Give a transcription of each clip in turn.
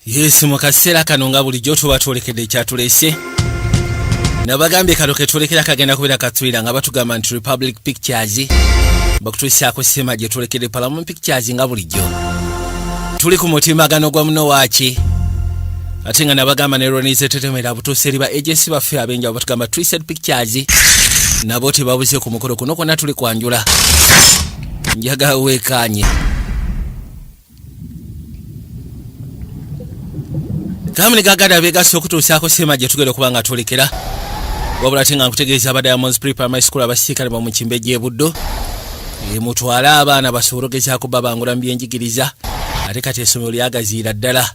Yes, mukasera kano nga bulijjo tuba twolekedde ekyatulese. Nabagambye kano ke twolekera kagenda kubeera katwira nga batugamba nti Republic Pictures bakutuusaako sema gye twolekedde Palamon Pictures nga bulijjo. Tuli ku mutimbagano gwa muno waaki. Ate nga nabagamba ne Ronise tetemera butuuse eri ba agency baffe ab'enjawulo batugamba Twisted Pictures nabo tebabuze ku mukolo kuno kwonna tuli kwanjula. Njaga weekanye. Kamni gagada Vegas okutuusaako sema gye tugenda okuba nga twolekera. Wabula tenga nkutegeeza aba Diamonds Pre-Primary School abasirikale ba mu Kimbejje Buddo. Mutwale abaana basobole okugezaako babangula mu byenjigiriza. Ate kati essomero lyagaziira ddala.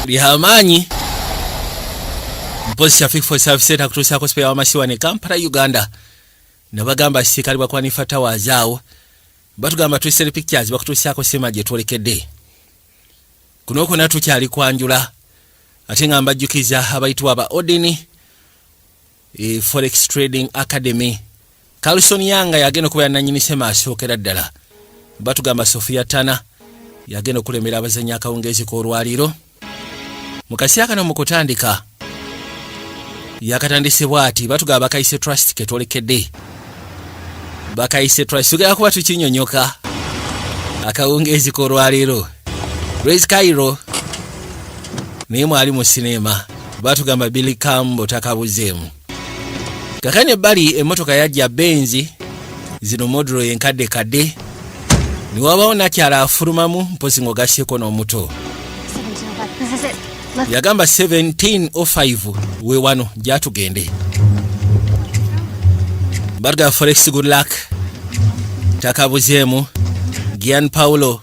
Lyamaanyi. Mpozi Traffic for Service Center kutuusaako sipeya w'amasiwa ne Kampala, Uganda. Nabagamba abasirikale bakwanifa towers awo. Batugamba Twisted Pictures bakutuusaako sema gye twolekedde. Kuno kwonna tukyali kwanjula. Ate nga mbajjukiza abayitibwa aba Odini Forex Trading Academy. Carlson Yanga yagenda okubeera nannyini sema asookera ddala. Batugamba Sofia Tana yagenda okulemera abazannyi akawungeezi k'olwaliro. Mu kaseera kano mu kutandika yakatandise bw'ati batugamba Bakayise Trust ke twolekedde. Bakayise Trust tugenda kuba tukinyonyoka akawungeezi k'olwaliro. Grace Cairo naye mwali mu sinema batugamba Billy Cambo takabuzeemu. Kakane bali emmotoka yajja Benz zino modelo yenkadde kadde ni wabawo nakyala afulumamu mpozi ng'ogasyeko n'omuto. Yagamba 1705 we wano gyatugende. Barga Forex good luck takabuzeemu. Gian Paulo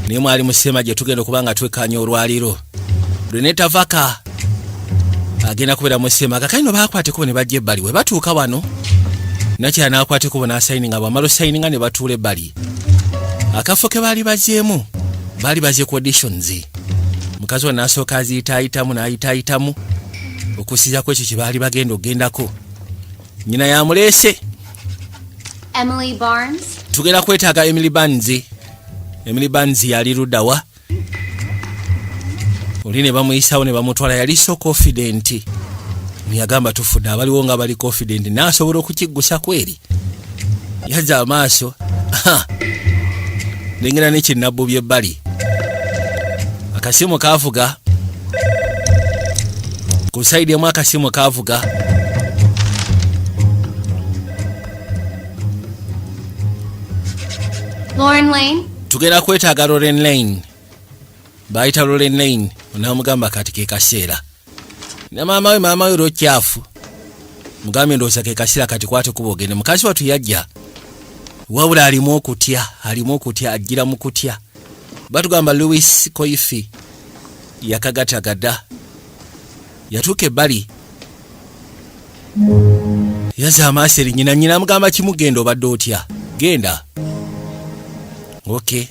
niye mwali musema gye tugenda okuba nga twekkaanya olwaliro. Reneta Vaka agenda kubeera musema. Kakano baakwateko ne bajja ebbali we batuuka wano. Nakyala n'akwateko bona asayininga bwamala osayininga ne batuula ebbali. Akafo ke baali bazzeemu baali bazze ku auditions. Mukazi wa n'asooka aziyitaayitamu n'ayitaayitamu okusizaako ekyo kye baali bagenda okgendako. Nnyina yamuleese. Emily Barnes. Tugenda kwetaaga Emily Barnes. Emily Barnes yali luddawa. Oli ne bamuyisawo ne bamutwala yali so confident. Myagamba tufudde abaliwo nga bali confident n'asobola okukiggusa kweri. Yazza amaaso. Nengera n'ekinnabbu by'ebbali. Akasimu kaavuga. Ku sayidi emu akasimu kaavuga. Lauren Lane. Tugenda kwetaaga Lauren Lane. Bayita Lauren Lane onamugamba kati ke kaseera. Na maama we rokyafu. Mugambe ndoosa ke kaseera kati kwate kubogende. Mukazi watu yajja. Wabula alimu okutya ajjira mu kutya. Batugamba Louis Koifi yakagattagada. Yatuuka ebbali. Yazza amaaso eri nnyina mugamba kimugenda obadde otya. Genda. Okay.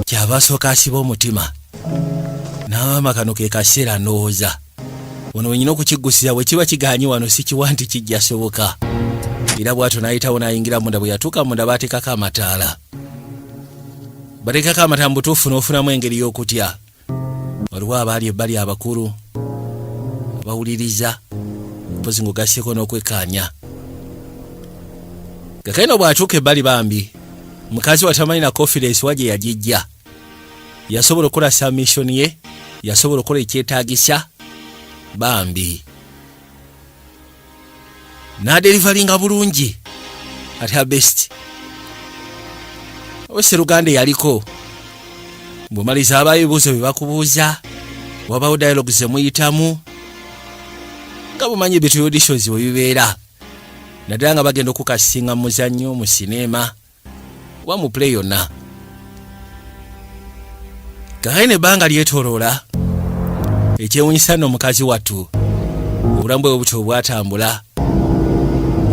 Kyaba asooka asiba omutima. N'amaama kano ke kaseera ndowooza. Wano wenyina okukiggusiza bwe kiba kigaanye wano si kiwa nti kijja soboka. Era bw'atyo n'ayitawo n'ayingira munda bwe yatuuka munda baateekako amataala. Bateekako amataala mu butuufu n'ofunamu engeri y'okutya. Waliwo abaali ebbali abakulu abawuliriza mpozi ng'ogasseko n'okwekkaanya. Kakano bw'atuuka ebbali bambi. Mukazi watamanyi na confidence waje yagijja. Yasobola okukola submission ye, yasobola okukola ekyetaagisa bambi. N'adelivalinga bulungi at her best. Oserugande yaliko. Bw'omaliza abayo ebibuuzo bye bakubuuza, wabawo dialogue ze muyitamu. Nga bumanyi bitu auditions bwe bibeera. Naddala nga bagenda okukasinga mu muzannyo mu sinema. Wa mu play yonna. Kaine banga lyetoloola. Ekyewuunyisa nno mukazi wattu. Obulamu bwe buto bwatambula.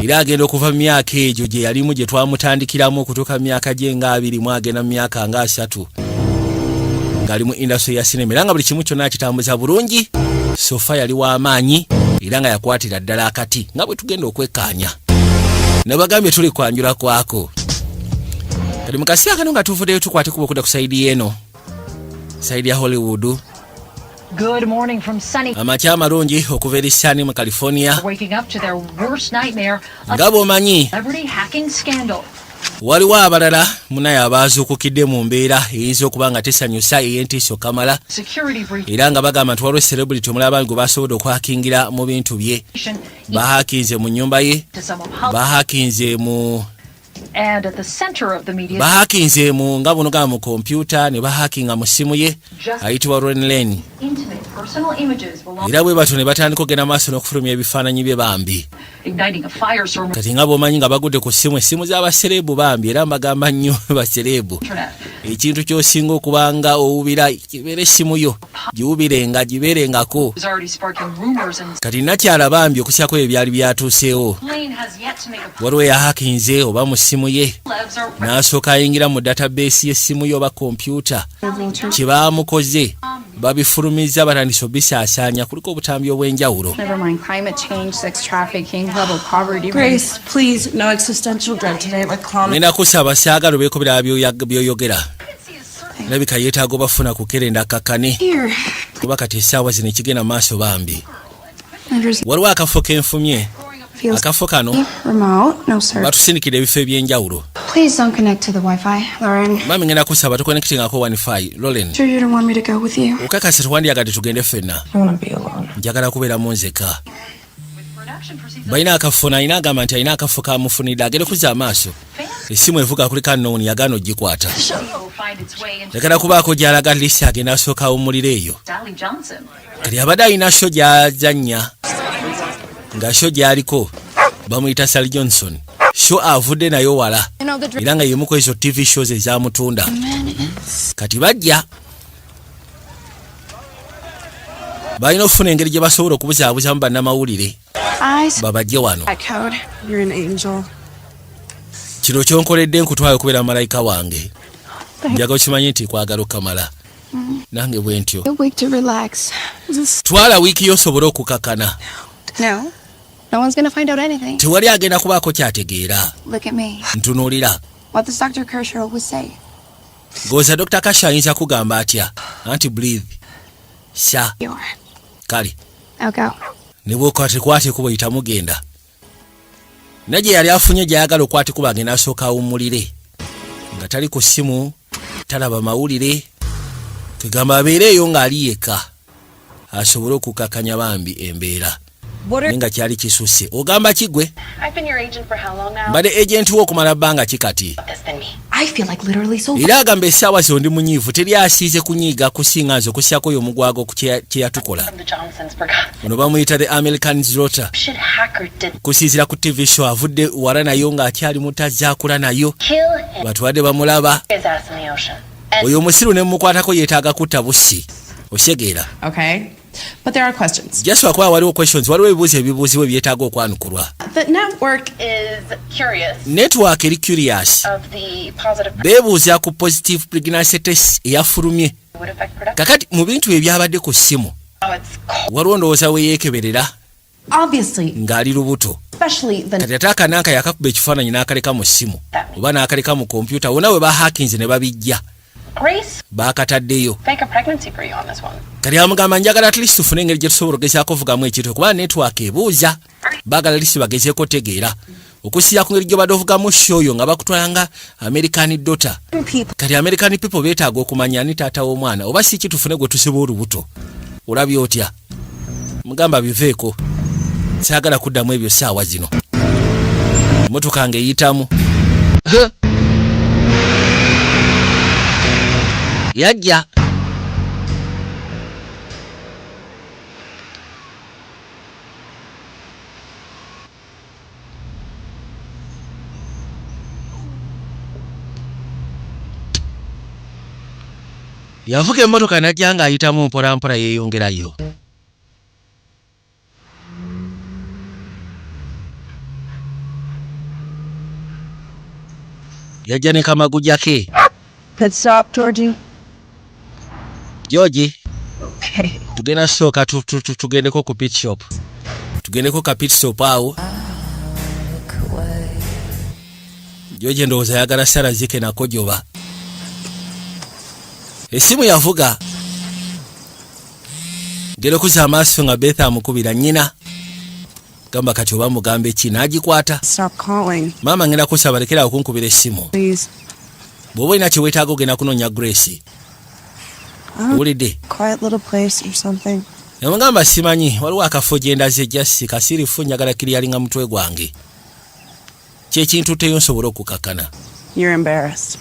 Era agenda okuva mu myaka egyo gye yalimu gye twamutandikiramu okutuuka mu myaka gye nga 2 mu agenda mu myaka nga 3. Ng'ali mu industry ya sinema era nga buli kimu kyonna kitambuza bulungi. Sofa yali w'amaanyi era nga yakwatira ddala akati nga bwe tugenda okwekkaanya. Nabagambye tuli kwanjula kwako. Kali mukasiya kano nga tuvuddeyo tukwate kuba okuda ku saidi eno. saidi ya Hollywood. Good morning from sunny. Amakya amalungi okuva eri Sunny mu California. Waking up to their worst nightmare, a Nga bw'omanyi celebrity hacking scandal. waliwo abalala munaye abaazuukukidde mu mbeera eyinza okuba nga tesanyusa ey'entiiso kamala, Security breach. era nga bagamba nti waliwo celebrity omulala gwe basobodde okwakingira mu bintu bye. Bahakinze mu nnyumba ye, To some of Hollywood, bahakinze mu and at the center of the media. bahakinze mu nga buno gaba mu kompyuta ne bahakinga mu ssimu ye ayitibwa Ron Lane. Intimate personal images belong, Era bwe batyo ne batandika okugenda maaso n'okufulumya ebifaananyi bye bambi. igniting a firestorm on Kati nga bw'omanyi nga bagudde ku essimu z'abaserebu bambi, era mbagamba nnyo baserebu. the internet. Ekintu ky'osinga okubanga owubira kibeera essimu yo giwubirenga gibeerengako. Is already sparking rumors and Kati nakyala bambi okusyako ebyo byali byatuuseewo. plane has yet to make a Waliwo yahakinze oba mu ssimu ye plebs are n'asooka ayingira mu database y'essimu ye oba kompyuta. Kye baamukoze babifulumizza batandise obisaasaanya kuliko obutambi obw'enjawulo. Never mind climate change, sex trafficking, global poverty. Grace, please, no existential dread today. We're calm. Ngenda kusaba saagala obeeko byoyogera. Labika yeetaaga obafuna ku kerenda kakkane Here. kuba kati essaawa zino ekigenda mu maaso bambi. Andrew's Waliwo akafo kenfumye. feels Akafo kano remote. No, sir. batusindikira ebifo eby'enjawulo. Please don't connect to the Wi-Fi, Lauren. Mami ngenda kusaba tukonekitingako Wi-Fi. Lolen, Sure you don't want me to go with you? okakase tewandyagadde tugende ffenna. I want to be alone. Njagala kubeeramu nzeka. production proceeds. Balina akafo nayina agamba nti alina akafo kamufunidde agende kuza amaaso. Essimu evuga kuli kannooni yagaana ogikwata. Will find its way into Yagala kubaako gy'alaga lisi agenda asooka awummulira eyo. Sally Johnson. Kati abadde alina sho gy'azannya nga sho gy'aliko bamuyita Sally Johnson. Sho avudde nayo wala You know the dream. era nga yemuko ezo TV shows ezamutunda. Kati bajja balina okufuna engeri gye basobola okubuzaabuzamu bannamawulire Eyes. babajje wano. That code. You're an angel. Kino kyonkoledde nkutwala okubeera malayika wange. Njaga okimanyi nti kwagala okamala. Nange bwe ntyo. A week to relax. Twala wiiki y'osobole okukakana. No. No one's gonna find out anything. Tewali agenda kubaako kyategeera. Look at me. Ntunuulira. What does Dr. Kershaw always say? Ng'oza Dr. Kasha ayinza kugamba atya anti breathe. Sha You are. kale I'll go. ne bw'okwate kuba oyita mugenda. Nagye yali afunye gy'ayagala okwate kuba agenda asooka awummulire. Nga tali ku ssimu, talaba mawulire. Tugamba abeereeyo ng'ali yekka. Asobole okukakanya bambi embeera. Nga kyali kisusse. Ogamba kigwe? I've been your agent for how long now? Mbadde ejenti wo okumala bbanga kikati. This than me. I feel like literally so. Era agamba essaawa zo ndi munyiivu teri asiize kunyiiga kusinga nze okusyako oyo omugwago ku kye yatukola. From the Johnsons forgot. Ono bamuyita the American Zlota. Shit hacker did Kusinziira ku TV show avudde wala nayo ng'akyali mutazaakula nayo. kill him. Batwadde bamulaba. His ass in the ocean. And Oyo omusiru ne mmukwatako yeetaaga kutta bussi. Osyegeera. Okay. But there are questions. Jaswa kuba waliwo questions, waliwo ebibuuzo ebibuuzibwa ebyetaaga okwanukulwa. The network. is curious Network eri curious. of the positive Beebuuza ku positive pregnancy test eyafulumye. would affect production. Kakati mu bintu ebyabadde ku ssimu Oh, it's cold. waliwo ndowooza weyeekeberera Obviously, ng'ali lubuto. especially the Kati ate akananka yakakuba ekifaananyi n'akaleka mu ssimu oba n'akaleka mu kompyuta wonna we bahakinze ne babijja Grace, baakataddeyo. fake a pregnancy for you on this one. Kati amugamba njagala at least tufune engeri gye tusobola okugezaako ovugamu ekintu kuba network ebuuza baagala lisi bagezeeko tegeera okusiya ku ngeri gy'obadde ovugamu shoyo nga bakutwalanga American Daughter. people. Kati American people beetaaga okumanya ani taata w'omwana oba si kitufune gwe tusiba olubuto. Olabye otya? Mugamba biveeko. Saagala kuddamu ebyo ssaawa zino. Emmotoka ng'eyitamu. Yajja. Yavuga emmotoka najja ng'ayitamu mpola mpola yeeyongerayo. Yajja ne kamagujja ke. Pit stop toward you. George, Okay. tugenda sooka tugendeko ku pit shop. Tugendeko ka pit stop awo. George ndowooza ayagala Sarah zike na kojoba. Essimu yavuga. Gero kuza amaaso nga Beth amukubira nnyina. Gamba kati oba mugambe ki n'agikwata. Stop calling, Maama ngenda kusaba lekera okunkubira essimu. please. Bw'oba olina kye weetaaga ogenda kunoonya Grace. Owulidde? Quiet little place or something. Yamugamba simanyi waliwo akafo gye ndaze jasi kasirifu njagala kiryalinga mutwe gwange. Kyekintu teyo nsobola okukakana. You're embarrassed.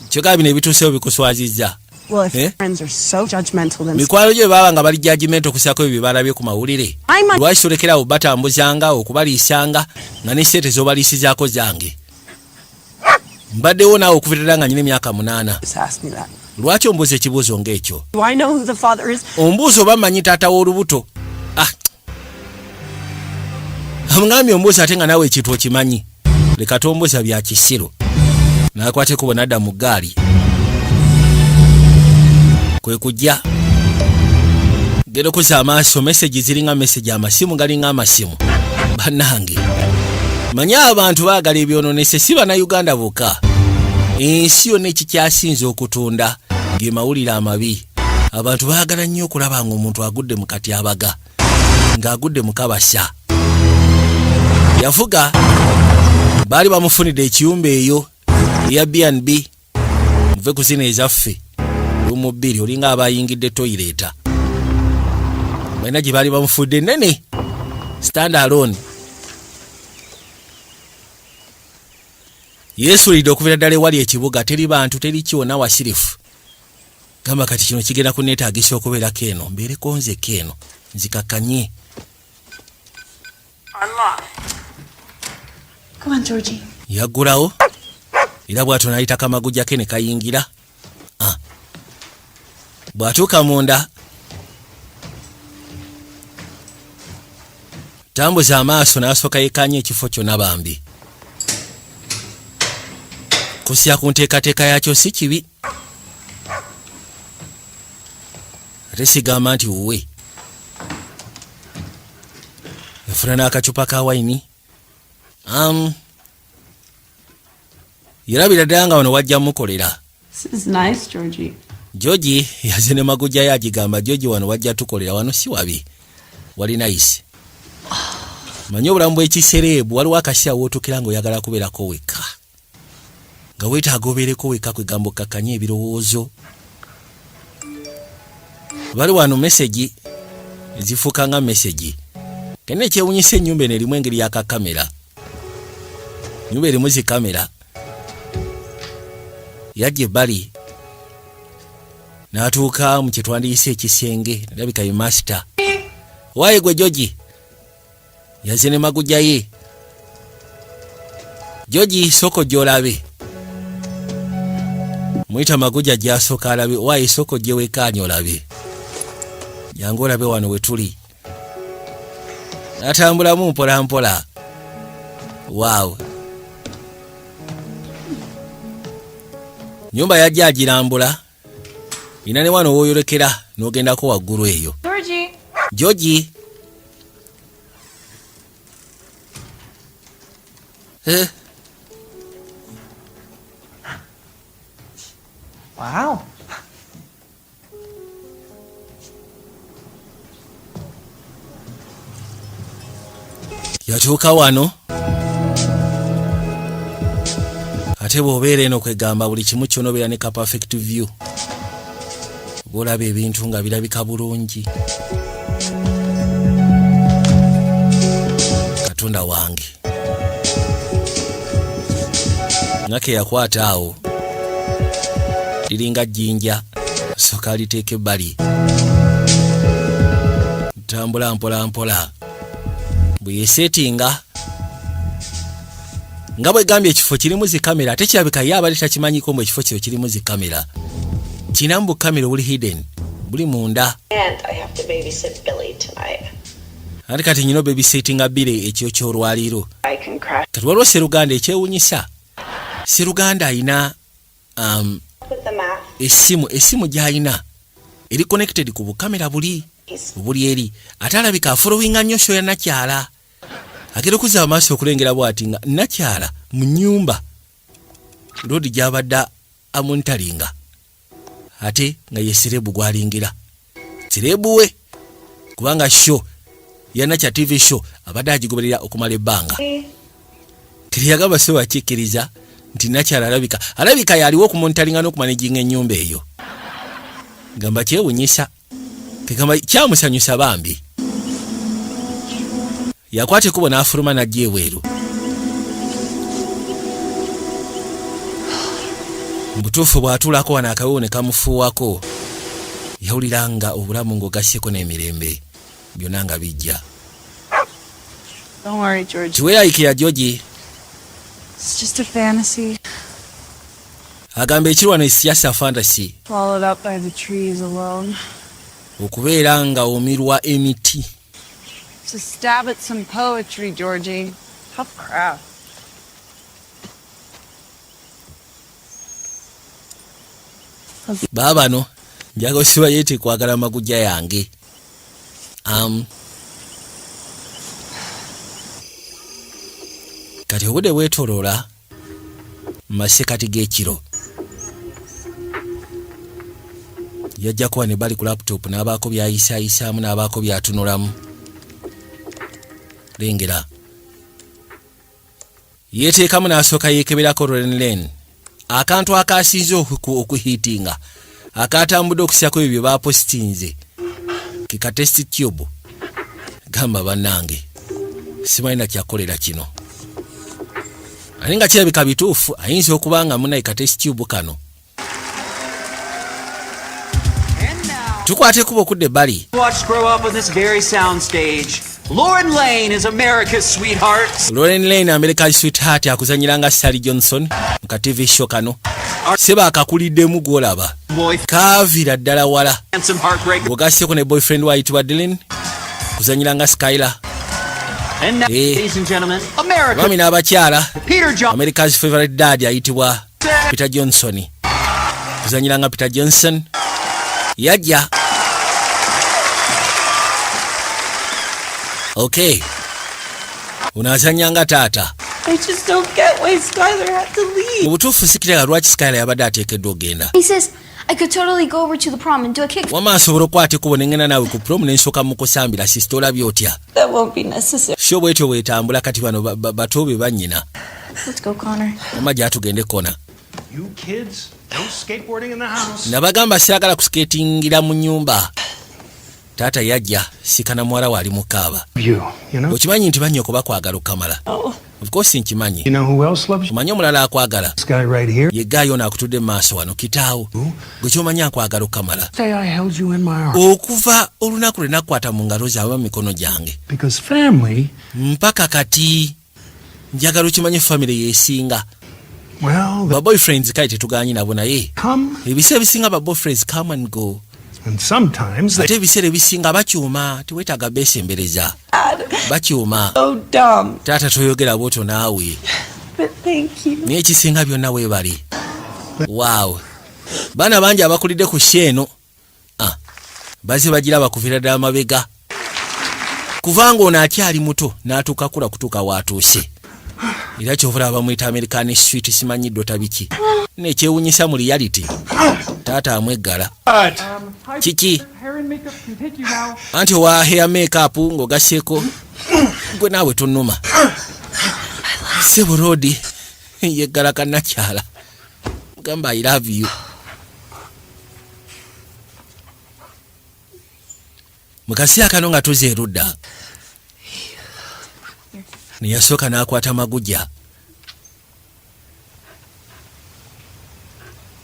Kyogera bino ebituusewo bikuswazizza. Well, if Eh? your friends are so judgmental, then Mikwalo gye baba nga bali judgment okusaako ebyo balabye ku mawulire. Lwaki tolekerawo batambuzanga okubaliisanga nga n'essente z'obaliisizaako zange. Mbaddewo naawe okuviirira nga nyina emyaka 8. just ask me that. Lwaki ombuuza ekibuuzo ng'ekyo? Do I know who the father is? Ombuuza oba mmanyi taata w'olubuto. Amugambye ombuuza ate nga naawe ekintu okimanyi. Leka tombuuza bya kisiro. N'akwateko bwe n'adda mu ggaali. Kwe kujja. Gero kuza amaaso message ziringa message amasimu galinga amasimu. Bannange. Manya abantu baagala ebyononese si Bannayuganda bokka. Ensi yonna ekikyasinze okutunda ge mawulire amabi. Abantu baagala nnyo okulaba ng'omuntu agudde mu katyabaga. Ng'agudde mu kabasa. Yavuga. Baali bamufunidde ekiyumba eyo eya B&B. Muve ku zino ezaffe. Lumu 2 olinga abayingidde toileeta. Balina gye baali bamufudde nnene. Stand alone. Yeesuulidde okubeera ddala ewali ekibuga teri bantu teri kiwona wasirifu. Gamba kati kino kigenda kunneetaagisa okubeerako eno mbeereko nzeko eno nzikakkanye. Come on, Georgie. Yaggulawo era bw'atyo n'ayita kamagujja ke ne kayingira. Bw'atuuka munda tambuza amaaso n'asooka yeekanya ekifo kyonna bambi. Kusya ku nteekateeka yakyo si kibi. Ate sigamba nti wuwe. Yafuna n'akacupa ka wayini. Yerabira ddala nga wano wajja mukolera. This is nice, Georgie. Georgie yaze ne magujja ye agigamba Georgie wano wajja tukolera wano si wabi. Wali nice. Manyi obulamu bw'ekisereebu waliwo akasya wootukira ng'oyagala kubeerako wekka. Nga weetaaga obeereko wekka kwegambo kakkanye ebirowoozo. Bali wano message ezifuuka nga message. Kene ekyewunyisa ennyumba eno erimu engeri y'akakamera. Ennyumba erimu zikamera. Yajja ebbali. N'atuuka mu kye twandiyise ekisenge ndabika ye master. Waaye gwe Georgie. Yaze ne magujja ye. Georgie soko gy'olabe. Mwita magujja gy'asooka alabe. Waaye soko gye weekaanye olabe. Jangu olabe wano we tuli. Natambulamu mpola mpola. Wow. Nyumba yajja agirambula. Ina ne wano wooyolekera n'ogendako waggulu eyo. Georgie. Georgie. Wow. Yatuuka wano. Ate bw'obeera eno kwegamba buli kimu ky'onobeera ne ka perfect view. Bw'olaba ebintu nga birabika bulungi. Katonda wange. Nga ke yakwata awo. Liringa jjinja. Sooka aliteeka ebbali. Tambula mpola mpola. Bwe yeesetinga. Nga bwe gambye ekifo kirimu zikamera ate kirabika ye abali takimanyiko mbu ekifo kino kirimu zikamera. Kinamu bukamera buli hidden. Buli munda. And I have to babysit Billy tonight. Ate kati nyino babysittinga Billy ekyo ky'olwaliiro. I can crash Kati waliwo Sseruganda ekyewunyisa. Sseruganda ayina with the math. essimu gy'ayina eri connected ku bukamera buli eri. Ate alabika afolowinga nnyo show ya Nakyala. Agera okuza amaaso okulengera bw'ati nga Nakyala mu nnyumba loodi gy'abadde amuntalinga ate nga ye sirebu gw'alingira. Sirebu we kubanga show yana kya TV show abadde agigoberera okumala ebbanga. Tiyagamba se wakikkiriza nti nakyala alabika yaliwo okumonitalinga n'okumanejinga ennyumba eyo. Gamba kyewunyisa kigamba kyamusanyusa bambi. Yakwata ekkubo n'afuluma n'ajja eweeru. Mbutuufu bw'atuulako wano akawewo ne kamufuuwako yawulira nga obulamu ng'ogasseko n'emirembe byonna nga bijja. Don't worry, Georgie. Kiweerayikira Georgie. It's just a fantasy. Agamba ekirwano esiyasa fantasy. Swallowed up by the trees alone. Okubeera nga omirwa emiti. It's a stab at some poetry, Georgie. Tough crap. Baabano njaga osiba yete kwagala magujja yange. Kati obudde bwetoloola masekati g'ekiro. Yajja kuba ne bali ku laptop n'abaako byayisaayisaamu n'abaako byatunulamu. Lengera. Yeteekamu n'asooka yeekeberako Lauren Lane. Akantu akasinze okuhiitinga. Akatambudde okusiyako ebyo baapositinze. Kika test tube. Gamba bannange. Simanyi kyakolera kino. Ate nga kirabika bituufu ayinza okuba nga munaye ka test tube kano. Tukwate kuba okudde bali. Watched grow up on this very sound stage. Lauren Lane is America's sweetheart. Lauren Lane America's sweetheart akuzanyiranga Sally Johnson mu ka TV show kano. Seba akakuliddemu gwolaba. Kaavira ddala wala. Handsome heartbreak. Ogasseko ne boyfriend wa ayitibwa Dylan. Kuzanyiranga Skylar. And now, ladies and gentlemen, America. Bami n'abakyala. Peter Johnson. America's favorite dad ayitibwa Peter Johnson. Kuzanyiranga Peter Johnson. Yajja. Okay. Unazanyanga taata. I just don't get why Skylar had to leave. Mubutuufu sikirega lwaki Skylar yabadde ateekeddwa ogenda. He says I could totally go over to the prom and do a kick. Wama asobola okwata ekkubo ne ngenda naawe ku prom ne nsooka mu kusambira sisita olabye otya. That won't be necessary. Sho bwetyo bwetambula kati bano bato be bannyina. Let's go, Connor. Mama gyatugende kona. You kids, no skateboarding in the house. Nabagamba siagala kuskatingira mu nnyumba. Taata yajja sikana muwala wali mukaaba. You know? Okimanyi nti bannyoko bakwagala okamala. Oh. Of course nkimanyi. You know who else loves you? Omanyi omulala akwagala. This guy right here. Ye gaayo naakutudde mu maaso wano kitaawo. Gwe kyomanyi akwagala okamala. Say I held you in my arms. Okuva olunaku lwe nakwata mu ngalo zaawe mikono gyange. Because family. Mpaka kati njagala okimanye family yeesinga. Well, Ba boyfriends kale tetugaanyi nabo naye. come. Ebiseera ebisinga ba boyfriends come and go. And sometimes they. Ate ebiseera ebisinga bakyuma teweetaaga beesembereza. Bakyuma. So dumb. Taata toyogera bw'otyo naawe. But thank you. Naye ekisinga byonna weebali. Wow. Baana bangi abakulidde ku sheeno. Bazze bagiraba kuviira ddala mabega. Kuvanga ono akyali muto n'atuuka kula kutuuka waatuuse. Era kyovula bamuyita American sweet simanyiddwa tabiki. Nekyewunyisa mu reality. Taata amweggala. Kiki? Anti owa hair makeup ng'ogasseeko. Gwe naawe tonnuma. Sebo Rodi yeggala kannakyala. Gamba I love you. Mu kaseera kano nga tuze erudda. Ne yasooka n'akwata magujja.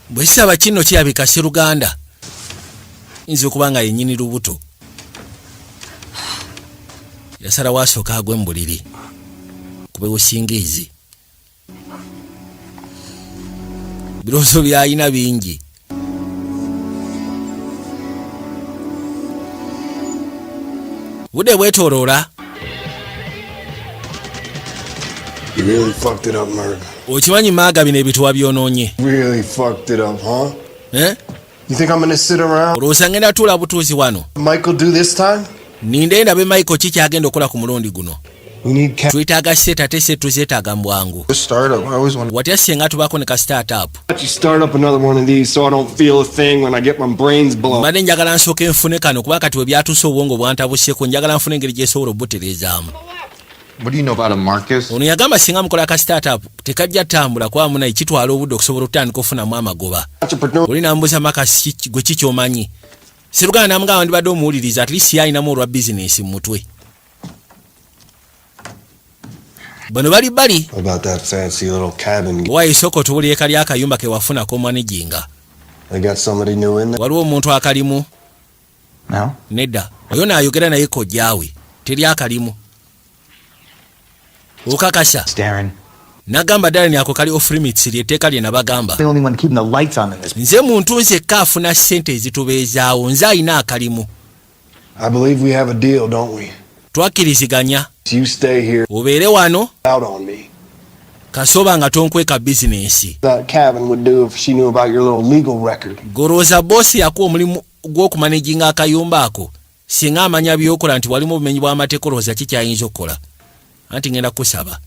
Bwe kisaba kino kirabika Sseruganda. Yinza okuba nga yennyini lubuto. Yasalawo asooka agwe mu buliri. Kube busingiizi. Birowoozo by'alina bingi. Budde bwetooloola. You really fucked it up, Murder. Okimanyi maaga bino ebituwa byonoonye. Really fucked it up, huh? Eh? You think I'm gonna sit around? Olowooza ngenda tuula butuuzi wano. Michael do this time? Ninde ndabe Michael ki kyagenda okukola ku mulundi guno. We need cash. twetaaga sente ate sente tuzeetaaga mu bwangu. Startup. I always want Watya singa tubaako ne ka startup. to start up another one of these so I don't feel a thing when I get my brains blown. Mbadde njagala nsooke nfune kano kuba kati we byatuuse obwongo bwantabuseeko njagala nfune engeri gyesobola obutereezaamu. What do you know about a Marcus? Ono yagamba singa mukola ka startup tekajja ttambula kuba muna ekitwala obudde okusobola okutandika okufunamu amagoba. Oli nambuuza Marcus gwe ki ky'omanyi. Sirugana namugamba ndibadde omuwuliriza at least yalinamu olwa bizinensi mu mutwe. Bano bali About that fancy little cabin. wa isoko tubuli ekali akayumba ke wafunako managinga. They got somebody new in there. Waliwo omuntu akalimu. No. Nedda oyo naayogera naye kojjaawe teri akalimu. Okakasa Darren. nagamba Darren ako kali off limits lyetteeka lye nabagamba. The only one keeping the lights on in this. Nze muntu nzekka afuna ssente ezitubeezaawo nze alina akalimu. I believe we have a deal, don't we? Twakkiriziganya You stay here obeere wano out on me. kasoba nga tonkweka bizinensi. That cabin would do if she knew about your little legal record. Golowooza boosi yakuwa omulimu gw'okumanaginga akayumba ako singa amanya by'okola nti walimu obumenyi bw'amateeka olowooza kikyayinza okukola. Anti ngenda kusaba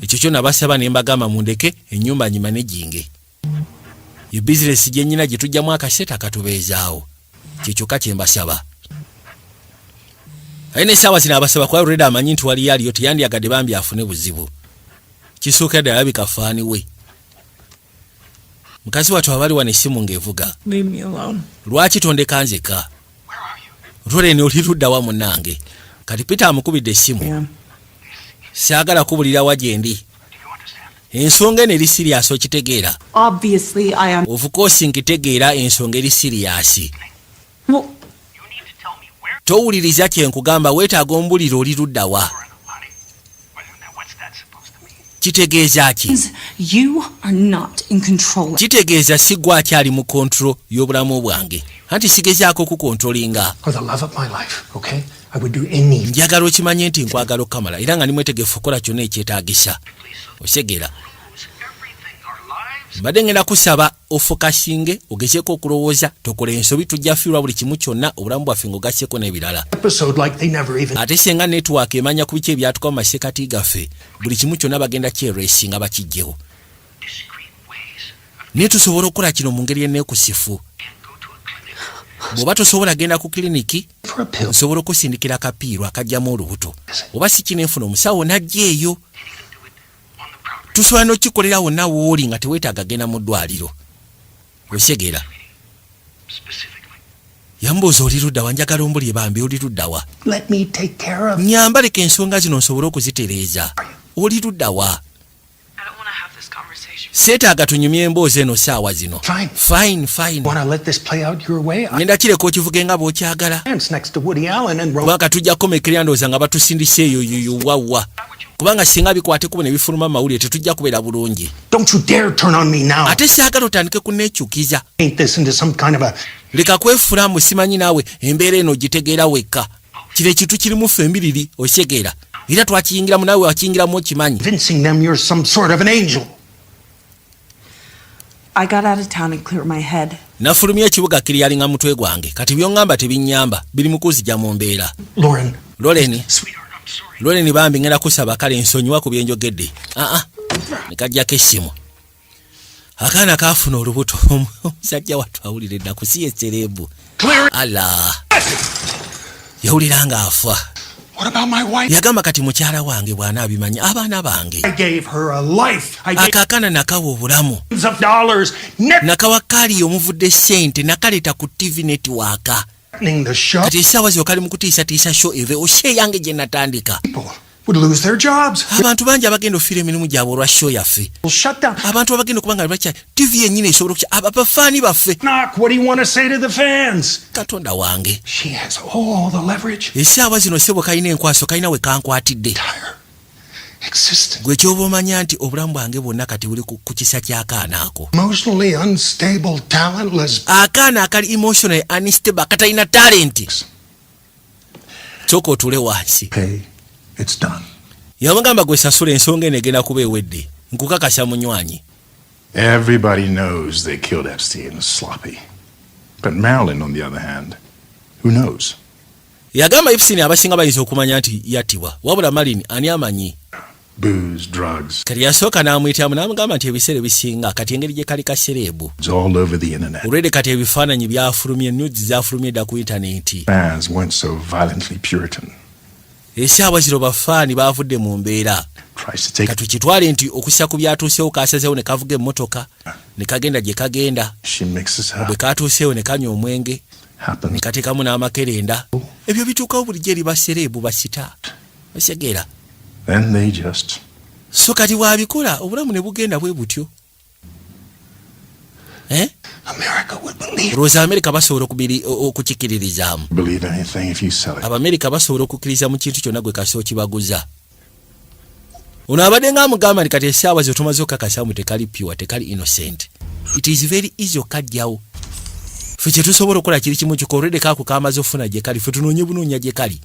ekyo kyo nabasaba ne mbagamba mundeke ennyumba ngimanaginge. Ye bizinesi gye nnyina gye tujjamu akasente akatubeezaawo kyekyokka kye mbasaba. Aye n'essaawa zino abasaba kuba already amanyi nti waliyo aliyo teyandyagadde bambi afune buzibu. Kisooka ddala alabika faani we. Mukazi wattu abali wano essimu ng'evuga. Leave me alone. Lwaki tondeka nzeka? Olwoleni oli ludda wa munnange? Kati Peter amukubidde essimu. Yeah. Saagala kubulira wa gye ndi. Ensonga eno eri siriasi okitegeera. Obviously, I am. Of course nkitegeera ensonga eri siriasi. Well, Towuliriza kye nkugamba weetaaga ombulira oli ludda wa. Kitegeeza ki? you are not in control. Kitegeeza si gwe akyali mu kontro y'obulamu bwange. Anti sigezaako kukontrolinga. For the love of my life, okay? I would do anything. Njagala okimanye nti nkwagala okamala era nga nimwetegefu okukola kyonna ekyetaagisa. Osegera. Mbadde ngenda kusaba ofokasinge ogezeeko okulowooza tokola ensobi tujja fiirwa buli kimu kyonna obulamu bwaffe ng'ogasseko n'ebirala. Episode like they never even. Ate senga network emanya ku biki ebyatuka mu masekati gaffe buli kimu kyonna bagenda kyeresinga bakijjewo. Naye tusobola okukola kino mu ngeri enneekusifu. Bw'oba tosobola genda ku kiliniki For a pill. nsobola okusindikira akapiirwa akajjamu olubuto oba si kinenfuna omusawo najja eyo. Tusobola n'okikolera wonna wooli nga teweetaaga genda mu ddwaliro. Osegera. Yambuuza oli ludda wa njagala ombulye bambi oli ludda wa. Let me take care of. Nyamba leka ensonga zino nsobole okuzitereeza. Oli ludda wa. Seetaaga tunyumye emboozi eno saawa zino. Fine. Want to let this play out your way? Ngenda kireka okivuge nga bw'okyagala. Dance next to Woody Allen and Kubanga tujja kukomekera ndowooza nga batusindise eyo wawa. Kubanga singa bikwate kubo ne bifuluma amawulire tetujja kubeera bulungi. Don't you dare turn on me now. Ate saagala otandike kunneekyukiza. Paint this into some kind of a. Leka kwefulamu simanyi naawe embeera eno gitegeera wekka. Kino ekintu kirimu ffe embiriri osegeera. Era twakiyingiramu naawe wakiyingiramu okimanyi. Convincing them you're some sort of an angel. I got out of town and cleared my head. Nafulumya ekibuga kiri yalinga mutwe gwange kati byongamba tebinnyamba biri mu kuzija mu mbeera. Loreni bambi ngenda kusaba kale nsonyiwa ku byenjogedde. Nekajjako essimu. Akaana kaafuna olubuto omusajja wattu awulire eddaku si yeserebu. Ala yawulira nga afa. What about my wife? Yagamba kati mukyala wange bw'anaabimanya abaana bange. I gave her a life. I gave Akaakaana nakawa obulamu. of dollars. Nakawa kaali omuvudde ssente nakaleeta ku TV network. The show. Kati essaawa zo kali mu kutiisatiisa show eve oshe yange gye natandika. People would lose their jobs. Abantu bangi abagenda ofiira emirimu gyabwe olwa show yaffe. Will shut down. Abantu abagenda okuba nga bakya TV yennyini esobola okukya abafaani baffe. Knock. What do you want to say to the fans? Katonda wange. She has all the leverage. Essaawa zino sebo kalina enkwaso kalina we kankwatidde. Existence. Gwe ky'oba omanya nti obulamu bwange bwonna kati buli ku kisa ky'akaana ako. Emotionally unstable, talentless. Akaana akali emotionally unstable katalina talent. Sooka otule wansi. Hey, it's done. Yamugamba gwe sasula ensonga eno egenda kuba ewedde. Nkukakasa munywanyi. Everybody knows they killed Epstein. Sloppy. But Marilyn, on the other hand, who knows? yagamba Epstein abasinga bayinza okumanya nti yattibwa wabula Malin ani amanyi. Booze, drugs. Kati yasooka n'amuyitamu n'amugamba nti ebiseera ebisinga kati engeri gye kali kasereebu. It's all over the internet. Olwedde kati ebifaananyi byafulumye nudes zaafulumye dda ku intaneti. Fans weren't so violently Puritan. Esaawa zino bafaani baavudde mu mbeera. Kati kitwale nti okussa ku byatuuseewo kaasazeewo ne kavuga emmotoka ne kagenda gye kagenda. Bwe kaatuuseewo ne kanywa omwenge ne kateekamu n'amakerenda. Ebyo bituukawo bulijjo eri basereebu basita. Osegeera. Then they just... So kati bw'abikola obulamu ne bugenda bwe butyo. America would believe. Rosa America basobola okukikiririzaamu. Believe anything if you sell it. Abamerika basobola okukkiriza mu kintu kyonna gwe kasi okibaguza. Ono abadde ng'amugamba nti kati essaawa zo tumaze okukakasaamu tekali pure, tekali innocent. It is very easy okajjawo. Ffe kye tusobola okukola kiri kimu kikoledde kaako kamaze ofuna gye kali, ffe tunoonye bunoonya gye kali.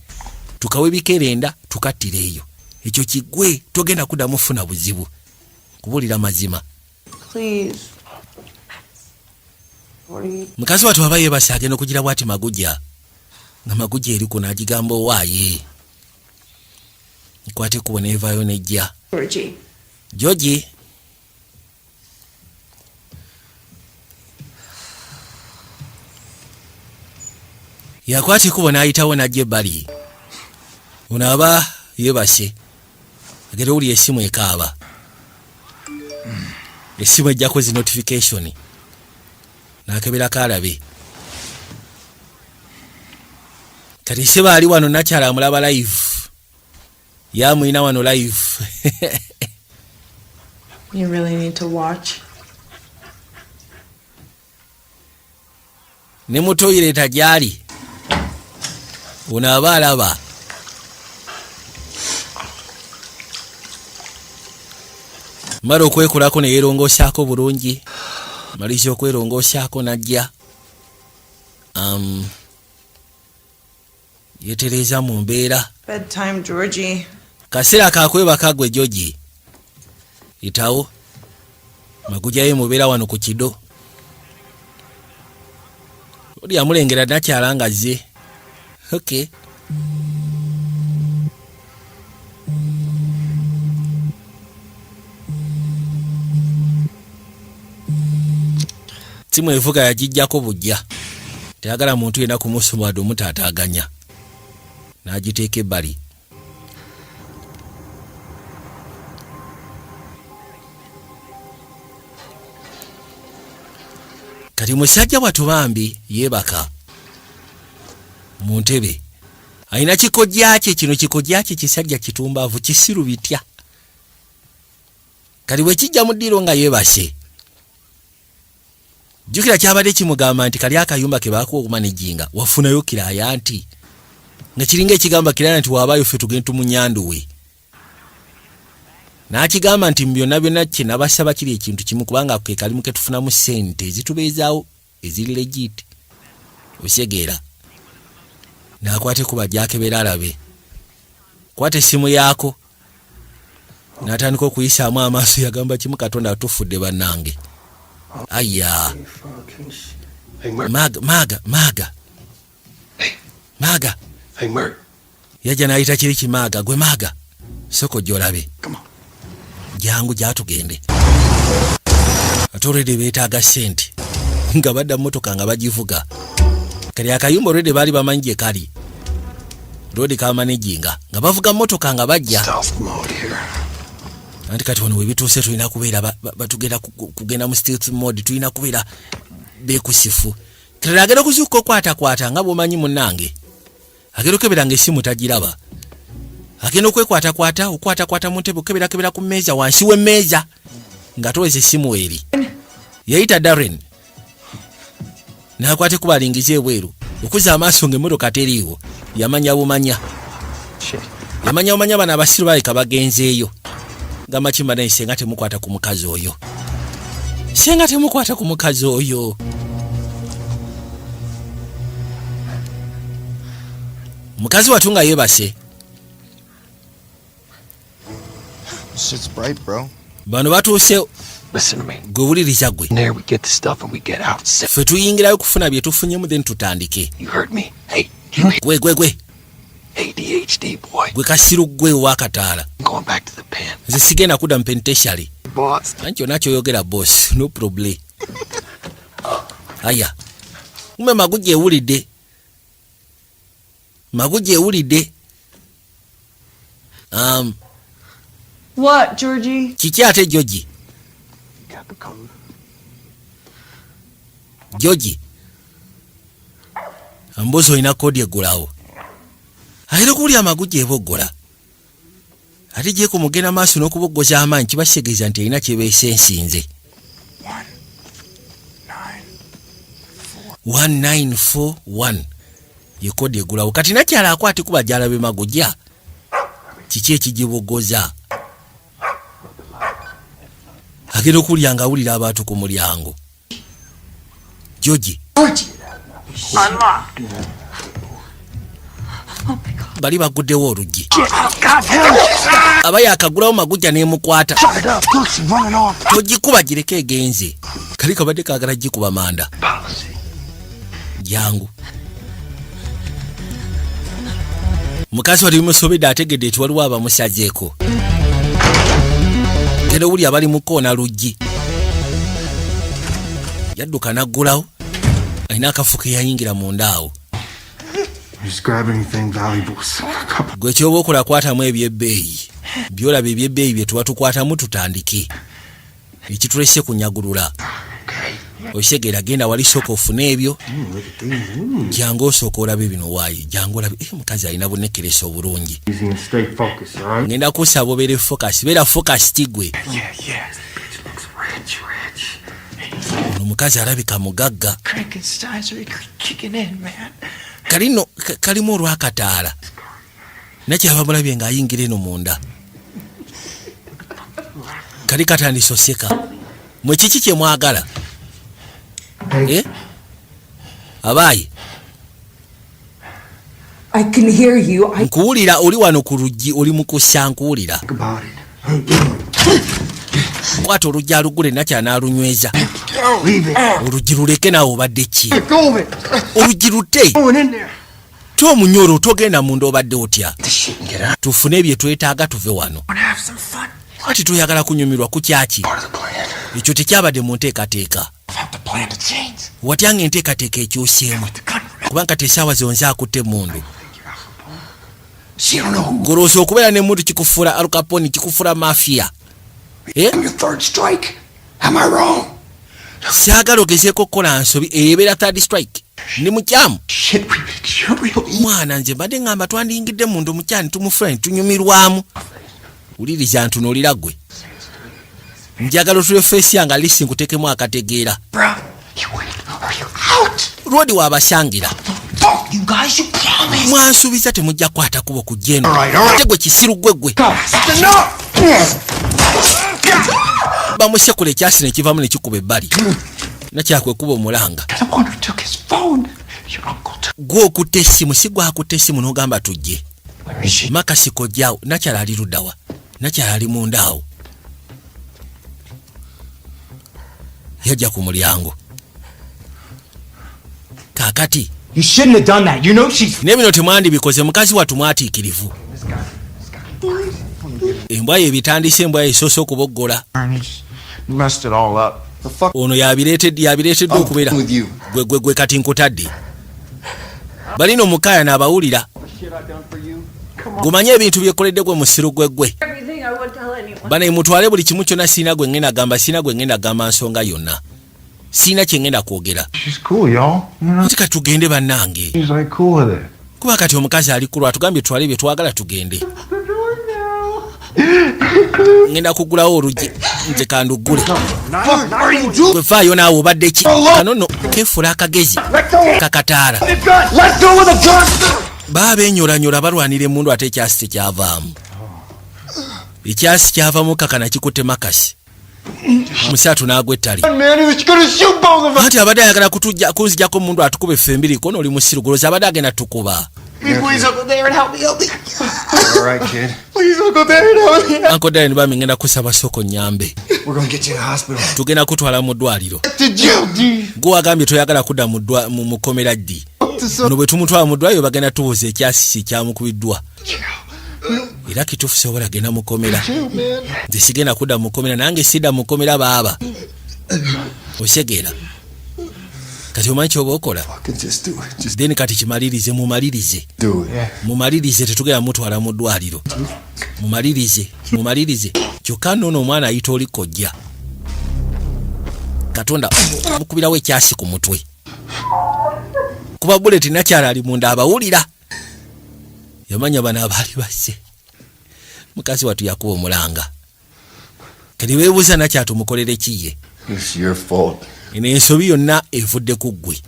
Tukawe bikerenda tukattireeyo. Ekyo kigwe togenda kuddamu funa buzibu. Kubuulira mazima. Please. Mukazi watu aba yeebase agenda okugira bw'ati Magujja. Nga Magujja eri kuno agigamba owaaye. Nkwate kubona evaayo nejja. Georgie. Yakwate kubona ayitawo najja ebbali. Ono aba yeebase. Agera owulira essimu ekaaba. Essimu ejjako zi notification. Nakebera kalabe. Kati se baali wano nakyala amulaba live. Yamuyina wano live. You really need to watch. Ne mu toilet ajali. Ono aba alaba. Mara okwekolako ne yeerongoosyaako bulungi. Malisi okwerongoosyaako najja. Yetereeza mu mbeera. Bedtime, Georgie. Kaseera kakwebaka gwe Georgie. Itawo. Magujja ye mubeera wano ku kido. Oli amulengera nakyala nga zze. Okay. Simu evuga yagijjako bujja. Teyagala muntu yenna kumusumwadde omutaataaganya. N'agiteeka ebbali. Kati musajja bwatubambi yeebaka mu ntebe. Alina kikojja kye, kino kikojja kye kisajja kitumbaavu kisiru bitya. Kati bwe kijja mu ddiiro nga yeebase. Jukira kyabadde kimugamba nti kali akayumba ke baakuwa okumanejinga wafunayo kiraya nti nga kiringa ekigamba kiraya nti waabayo ffe tugenda tumunyanduwe. N'akigamba nti byonna byonna kye nabasaba kiri ekintu kimu kubanga ke kalimu ke tufunamu ssente ezitubeezaawo eziri legit. Osegeera. N'akwate ku bajjakebera alabe. Kwata essimu yaako. N'atandika okuyisaamu amaaso yagamba kimu Katonda atufudde bannange. Aya. Hey, Merc. Maga. Maga. Hey, Merc. Yaja n'ayita kiri kimaga gwe Maga. Soko jolabe. Come on. Jangu gyatugende. Atorede beetaaga ssente. Nga badda mmotoka nga bagivuga. Kali akayumba olwedde baali bamanyi gye kali. Rodi kamanejinga. Nga bavuga mmotoka nga bajja. Stealth mode here. Anti kati wano webituuse tulina kubeera batugenda kugenda mu stealth mode, tulina kubeera beekusifu. Kati agenda kuzuuka okwatakwata nga bw'omanyi munnange. Agenda okebera ng'essimu tagiraba. Agenda okwekwatakwata mu ntebe okebera ku mmeeza wansi w'emmeeza nga toweza essimu eri. Yayita Darren. N'akwate ku balingiza ebweru. Okuza amaaso ng'emmotoka teriiwo. Yamanya bumanya. Yamanya bumanya bano abasiru baleka bagenzeeyo. Gamba kimba naye senga temukwata ku mukazi oyo. Senga temukwata ku mukazi oyo. Mukazi watunga yeebase. Shit's bright, bro. Bano batuuse. Listen to me. Gwewuliriza gwe. There we get the stuff and we get out. Ffe tuyingirayo kufuna bye tufunyemu then tutandike. You heard me. Hey, Gwe. ADHD boy. Gwe kasiru gwe wakataala. Going back to the pen. Nze sigenda kudda mu penitentiary. Boss. Ancho nacho yogera boss, no problem. Aya. Ume maguje ewulidde. Maguje ewulidde. What, Georgie? Kiki ate Georgie? Got the code. Georgie. Ambozo ina kodi egulawo. Ayira kuli amaguje eboggola. Ate je kumugenda maaso n'okuboggoza amaanyi kibasegeza nti erina kyebeese ensinze. 1941 ye kodi egulawo. Kati nakyala akwati kuba gyalabe magujja. Kiki ekigiboggoza? Agenda okulya nga awulira abantu ku mulyango. Georgie. Unlocked. Bali baguddewo oluggi. Aba yakagulawo magujja n'emukwata. Togikuba gireke egenze. Kali kabadde kaagala gikuba manda. Jangu. Mukazi wali musobedde ategedde eti waliwo abamusazeeko. Era wuli abali mu koona luggi. Yadduka n'aggulawo. Alina akafu ke yayingira munda awo. Just grab anything valuable. Gwe kyoba okola kwatamu ebyebbeeyi. Byolaba ebyebbeeyi bye tuba tukwatamu tutandike. Ekitulese kunyagulula. Oshegera genda wali soko ofune ebyo. Jangu osooka olabe bino waayi. Jangu olabe mukazi alina bunnekereso obulungi. Ngenda kusaba obeere focus. Beera focus tigwe. Ono mukazi alabika mugagga. Kalino kalimu olwakataala. Nakyaba mulabye ng'ayingira eno munda. Kali katandise oseka. Mwe kiki kye mwagala? Abaayi. I can hear you. Nkuwulira oli wano ku luggi oli mu kussa nkuwulira. Kwata oluggi alugule nakyala n'alunyweza. Oluggi luleke naawe obadde ki? Oluggi lutte. Tomunyoro togenda munda obadde otya. Tufune ebye twetaaga tuve wano. Kati tuyagala kunyumirwa ku kyaki? Ekyo tekyabadde mu nteekateeka. Watyanga enteekateeka ekyosyeemu. Kubanga tesaawa zonze akutte mundu. Golooza okubeera ne muntu kikufuula Al Capone, kikufuula mafia. Saagala ogezeeko okukola nsobi eyebeera third strike. Ndi mukyamu. Mwana nze mbadde ngamba twandiyingidde mundu mukyani tumufula ne tunyumirwamu. Wuliriza ntunuulira gwe. Njagala otule feesi yange alisi nkuteekemu akategeera. Lwodi wabashangira. Mwansuubiza temujja kwata kubo ku jeno. Ate gwe kisiru gwe. Bamusekula ekyasi ne kivamu ne kikuba ebbali. Nakyakwe kuba omulanga. Gwe okutte essimu si gwe akutte essimu n'ogamba tujje. Makasi kojjaawo nakyala ali luddawa. Nakyala ali munda awo. Yajja ku mulyango. Kakati. You shouldn't have done that. You know she's... Nebino temwandi bikoze mukazi watu mwatiikirivu. Embwa ye bitandise embwa esoosa okuboggola. You messed it all up. The fuck? Ono yabireetedde okubeera. Gwe kati nkutadde. Balino mukaya n'abawulira. Gumanye ebintu byekoledde gwe musiru gwe. Bana mutwale buli kimu kyonna siina gwe ngenda gamba, siina gwe ngenda gamba nsonga yonna. Siina kye ngenda kwogera. She's cool, y'all. Tika tugende bannange. She's like cool with it. Kuba kati omukazi ali kulwa tugambye twale bye twagala tugende. Ngenda kugulawo oluggi nze kandugule. Gwe vaayo naawe obadde ki? Kanono keefula akagezi kakataala. Baaba enyolanyola balwanira emmundu ate ekyasi tekyavaamu. Ekyasi kyavamu kakana kikutte makasi. Musatu n'agwa ettali. Ati abadde ayagala kunzijjako omundu atukuba effe embiri kono oli musiru goloza abadde agenda tukuba. Please, Uncle Darren, help me. All right, kid. Please, Uncle Darren, help me. Uncle Darren bami ngenda kusaba soko nyambe. We're gonna get you to the hospital. Tugenda kutwala mu ddwaliro. To jail, D. Gwe wagambye toyagala kudda mu kkomera ddi. ono bwe tumutwala mu ddwaliro bagenda tubuuza ekyasisi kyamukubiddwa era kituufu sobola genda mukomera nze sigenda kudda mukomera nange sidda mukomera baaba osegeera kati omanyi kyoba okola then kati kimalirize mumalirize tetugenda mutwala mu ddwaliro mumalirize kyokka nnono omwana ayita oli kojja katonda mukubirawo ekyasi ku mutwe kuba buleti nakyala ali munda abawulira yamanya bano abaali basse mukazi watu yakuba omulanga kati weebuuza nakyatumukolere kiye eno ensobi yonna evudde ku ggwe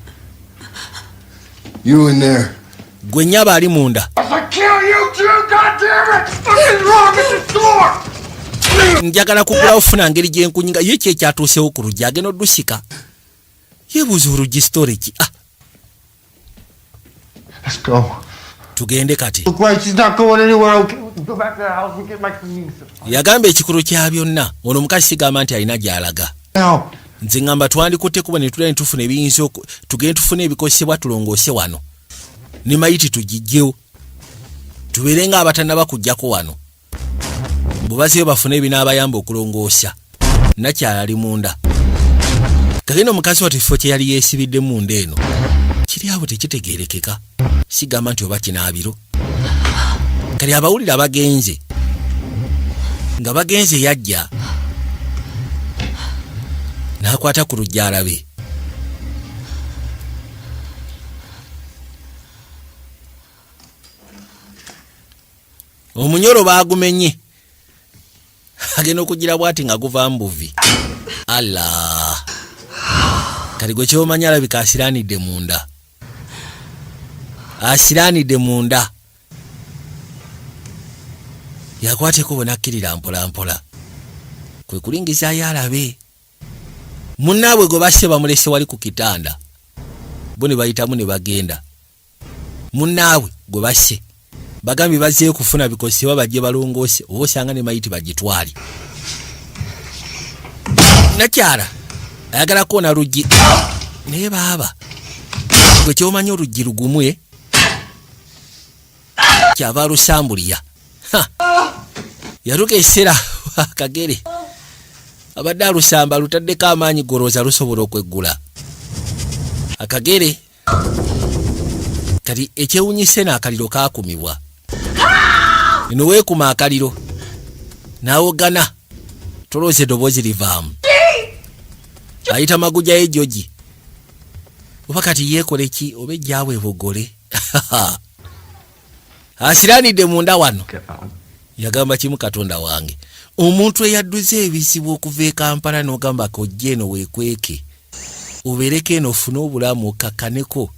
gwe nnyaba ali munda njagala kugulawo funa ngeri gyenkunyinga ye kyekyatuusewo ku luggi agenda oddusika yeebuuza oluggi sitore ki tugende kati yagamba ekikulu kya byonna ono omukazi sigamba nti alina gy'alaga nze ngamba twandikutte kuba ne tulaba ne tufuna ebiyinza tugende tufune ebikozesebwa tulongoose wano ne mayiti tugijjewo tubeere nga abatannaba kujjako wano bubazeyo bafune ebinaabayamba okulongoosa nakyala ali munda kagenda omukazi watu ekifo kye yali yeesibidde munda eno kiri abo tekitegeerekeka sigamba nti oba kinaabiro kali abawulira bagenze nga bagenze yajja n'akwata ku luggi alabe omunyolo baagumenye agenda okugira bwati nga guva mbuvi Allah kali gwe kyomanya alabika asiraanidde munda yakwateko bonakkirira mpolampola kwe kulingizayo alabe munnaabwe gwe basse bamulese wali ku kitanda bo ne bayitamu ne bagenda munnaabwe gwe basse bagambye bazzeeyo kufuna bikozesebwa bajje balongoose oba osanga ne mayiti bagitwali nakyala ayagala kuona luggi naye baaba gwe kyomanya oluggi lugumwe kyava lusambulya yatuka ekiseera akagere abadde alusamba lutaddeko amaanyi golooza lusobola okweggula akagere kati ekyewunyise n'akaliro kaakumibwa eno weekuma akaliro n'awogana tolooza eddoboozi livaamu ayita maguja y'ejogi oba kati yeekole ki oba ejjaabwe bugole asiraanidde munda wano yagamba kimu katonda wange omuntu eyadduze ebizibu okuva e Kampala n'ogamba kojja eno weekweke obeereko eno ofune obulamu okakkaneko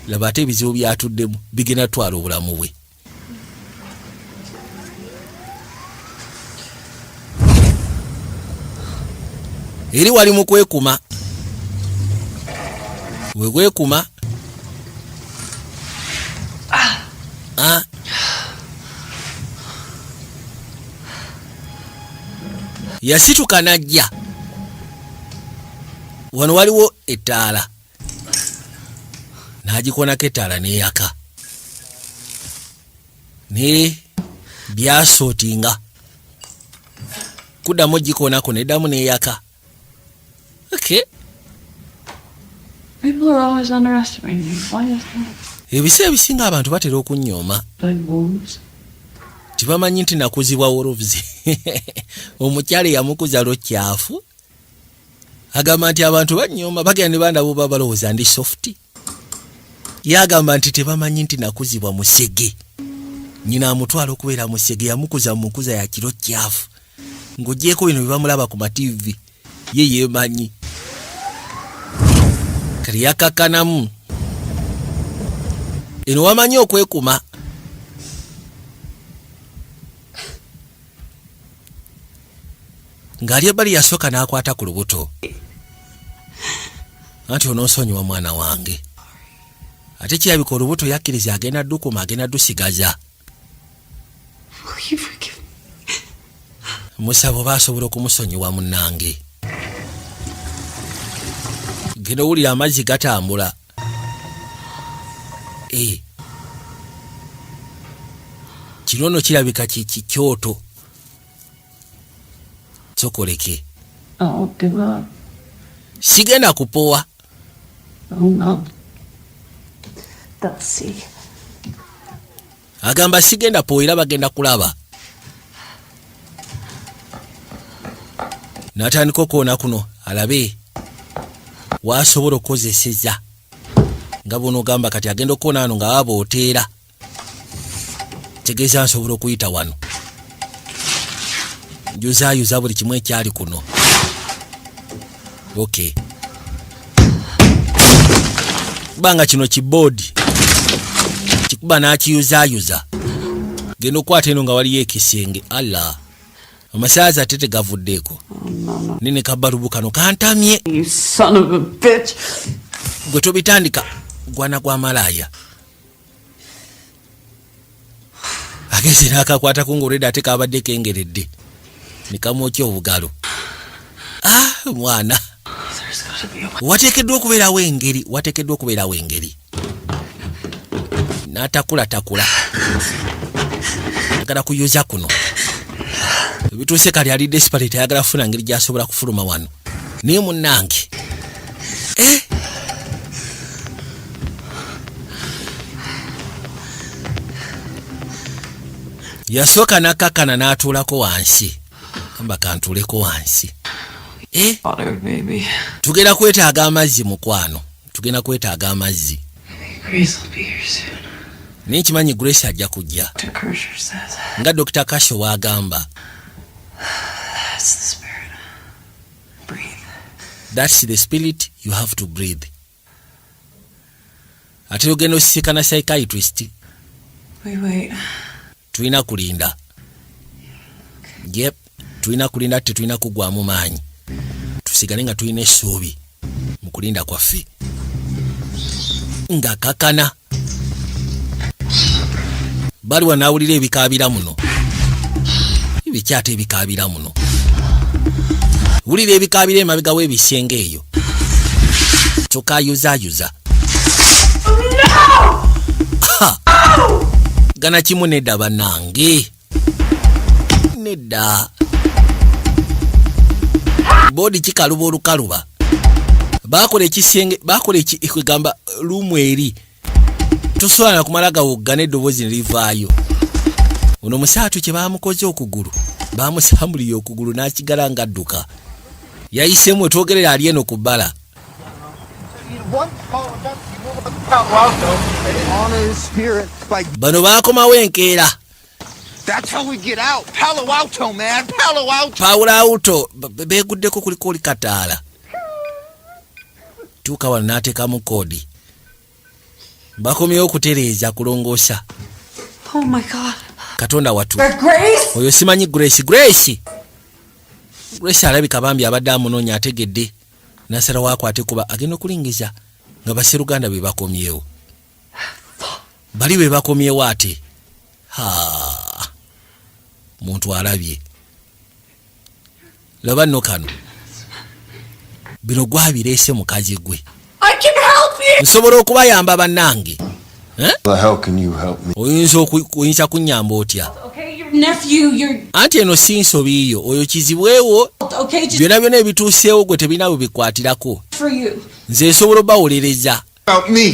laba ate ebizibu byatuddemu bigenda twala obulamu bwe eri wali mu kwekuma wekwekuma yasituka najja wano waliwo ettaala n'agikonako ettaala n'eyaka ne byasootinga kuddamu ogikonako neddamu n'eyaka okay. People are always underestimating me. Why is that? Ebiseera ebisinga abantu batera okunyooma tibamanyi nti nakuzibwa wolves omukyala yamukuza lwekyafu agamba nti abantu banyooma bagenda ne banda bo babalowooza ndi softi yagamba nti tebamanyi nti nakuzibwa musege nyina amutwala okubeera musege yamukuza mukuza ya kiro kyafu ng'ogyeko bino bibamulaba ku mativi ye yeemanyi kali yakakanamu eno wamanyi okwekuma ng'ali ebbali yasooka n'akwata ku lubuto anti onoosonyiwa mwana wange ate kirabika olubuto yakkiriza agenda ddukuma agenda ddusigaza musaba oba asobola okumusonyiwa munnange genda owulira amazzi gatambula kino nno kirabika kyoto sokoleke sigenda kupowa agamba sigenda powa era bagenda kulaba natandika okwona kuno alabe wasobola okukozeseza nga bono ogamba kati agenda okuwona wano nga waba oteera tegeeza nsobola okuyita wano njuzaayuza buli kimu ekyali kuno ok kubanga kino kiboodi kikuba n'akiyuzaayuza genda okukwata eno nga waliyo ekisenge alla amasaazi ate tegavuddeeko nene kabbalubu kano kantamye gwe tobitandika gwana gwa malaaya ageze n'akakwatako ng'olwedde ate kabadde kengeredde nikamwokya obugalo mwana wateekeddwa okubeerawo engeri n'atakula agala kuyuza kuno bituuse kali ali desperate ayagala kufuna ngeri gy'asobola kufuluma wano naye munnange yasooka n'akkakkana n'atuulako wansi amba kantuuleko wansi tugenda kwetaaga amazzi mukwano tugenda kwetaaga amazzi naye nkimanyi Grace ajja kujja nga Dr. Kasho wagamba that's the spirit you have to breathe ate ogenda osisinkana psychiatrist tulina kulinda yep tulina kulinda tetulina kugwamu maanyi tusigale nga tulina essuubi mu kulinda kwaffe nga kakana bali wanaawulira ebikaabira muno ebikyate ebikaabira muno wulira ebikaabira emabega w'ebisenge eyo kyokayuzaayuza gana kimu nedda bannange nedda boodi kikaluba olukaluba bakola ekisenge bakola ekwegamba luumu eri tosobola na kumala gawogga n'eddoboozi ne livaayo ono musaatu kye baamukoze okugulu baamusambulira okugulu n'akigala ng'adduka yayisemu etwogerera ali eno ku bbala bano baakomawo enkeera Palo Alto beeguddeko kuliko oli kataala tuuka wano n'ateekamu koodi bakomyewo okutereeza kulongoosa katonda watu oyo simanyi Grace alabika bambi abadde amunoonya ategedde nasalawo akwate kuba agenda okulingiza nga basseruganda be bakomyewo bali be bakomyewo ate muntu alabye laba nno kano bino gwabireese mukazi gwe nsobola okubayamba bannange oyinza kunnyamba otya anti eno si nsobiiyo oyo kizibwewo byonna byonna ebituuseewo gwe tebina bwe bikwatirako nze nsobola obawolereza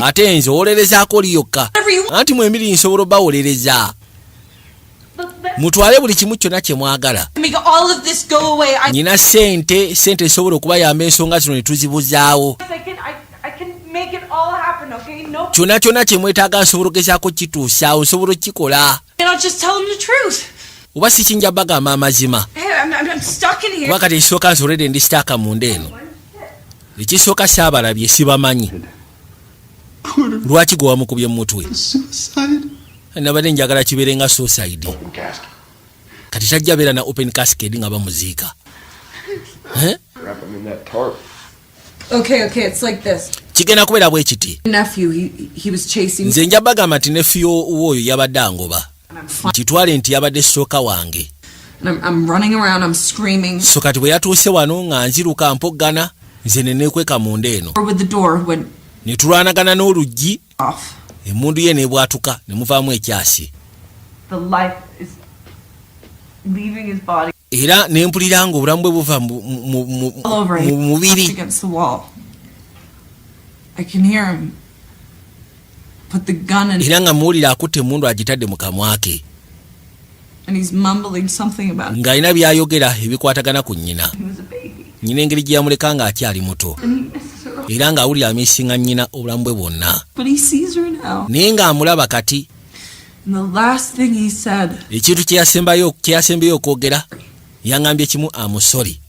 ate nze owolerezaako oli yokka anti mwemiri nsobola obawolereza mutwale buli kimu kyonna kye mwagala nyina sente esobola okubayamba ensonga zino ne tuzibuzaawo kyonna kyonna kye mwetaaga nsobola ogezaako kituusaawo nsobola okukikola oba si kinja bagamba amazima kuba kati ekisooka nsolede ndi sitaaka munda eno ekisooka saabalabye sibamanyi lwaki gwe wamukubye mu mutwe nabadde njagala kibeere nga suicide kati tajja beera na open cascade nga bamuziika kigenda kubeera bwe kiti nze nja bagamba nti nefiyo w'oyo yabadde angoba kitwale nti yabadde sooka wange so kati bwe yatuuse wano nga nziruka mpoggana nze neneekweka munda eno ne tulwanagana n'oluggi emmundu ye nebwatuka ne muvaamu ekyasi. The life is leaving his body Era ne mpulira ng'obulamu bwe buva mu all over him, mubiri. against the wall. I can hear him put the gun in, Era nga muwulira akutte emmundu agitadde mu kamwa ke and he's mumbling something about it. ng'alina by'ayogera ebikwatagana ku nnyina. He was a baby. Nnyina engeri gye yamuleka ng'akyali muto. And he misses her. Era ng'awulira amiisinga nnyina obulamu bwe bwonna. But he sees her now. Naye ng'amulaba kati. And the last thing he said, Ekintu kye yasembayo okwogera yaŋŋambye kimu amusori.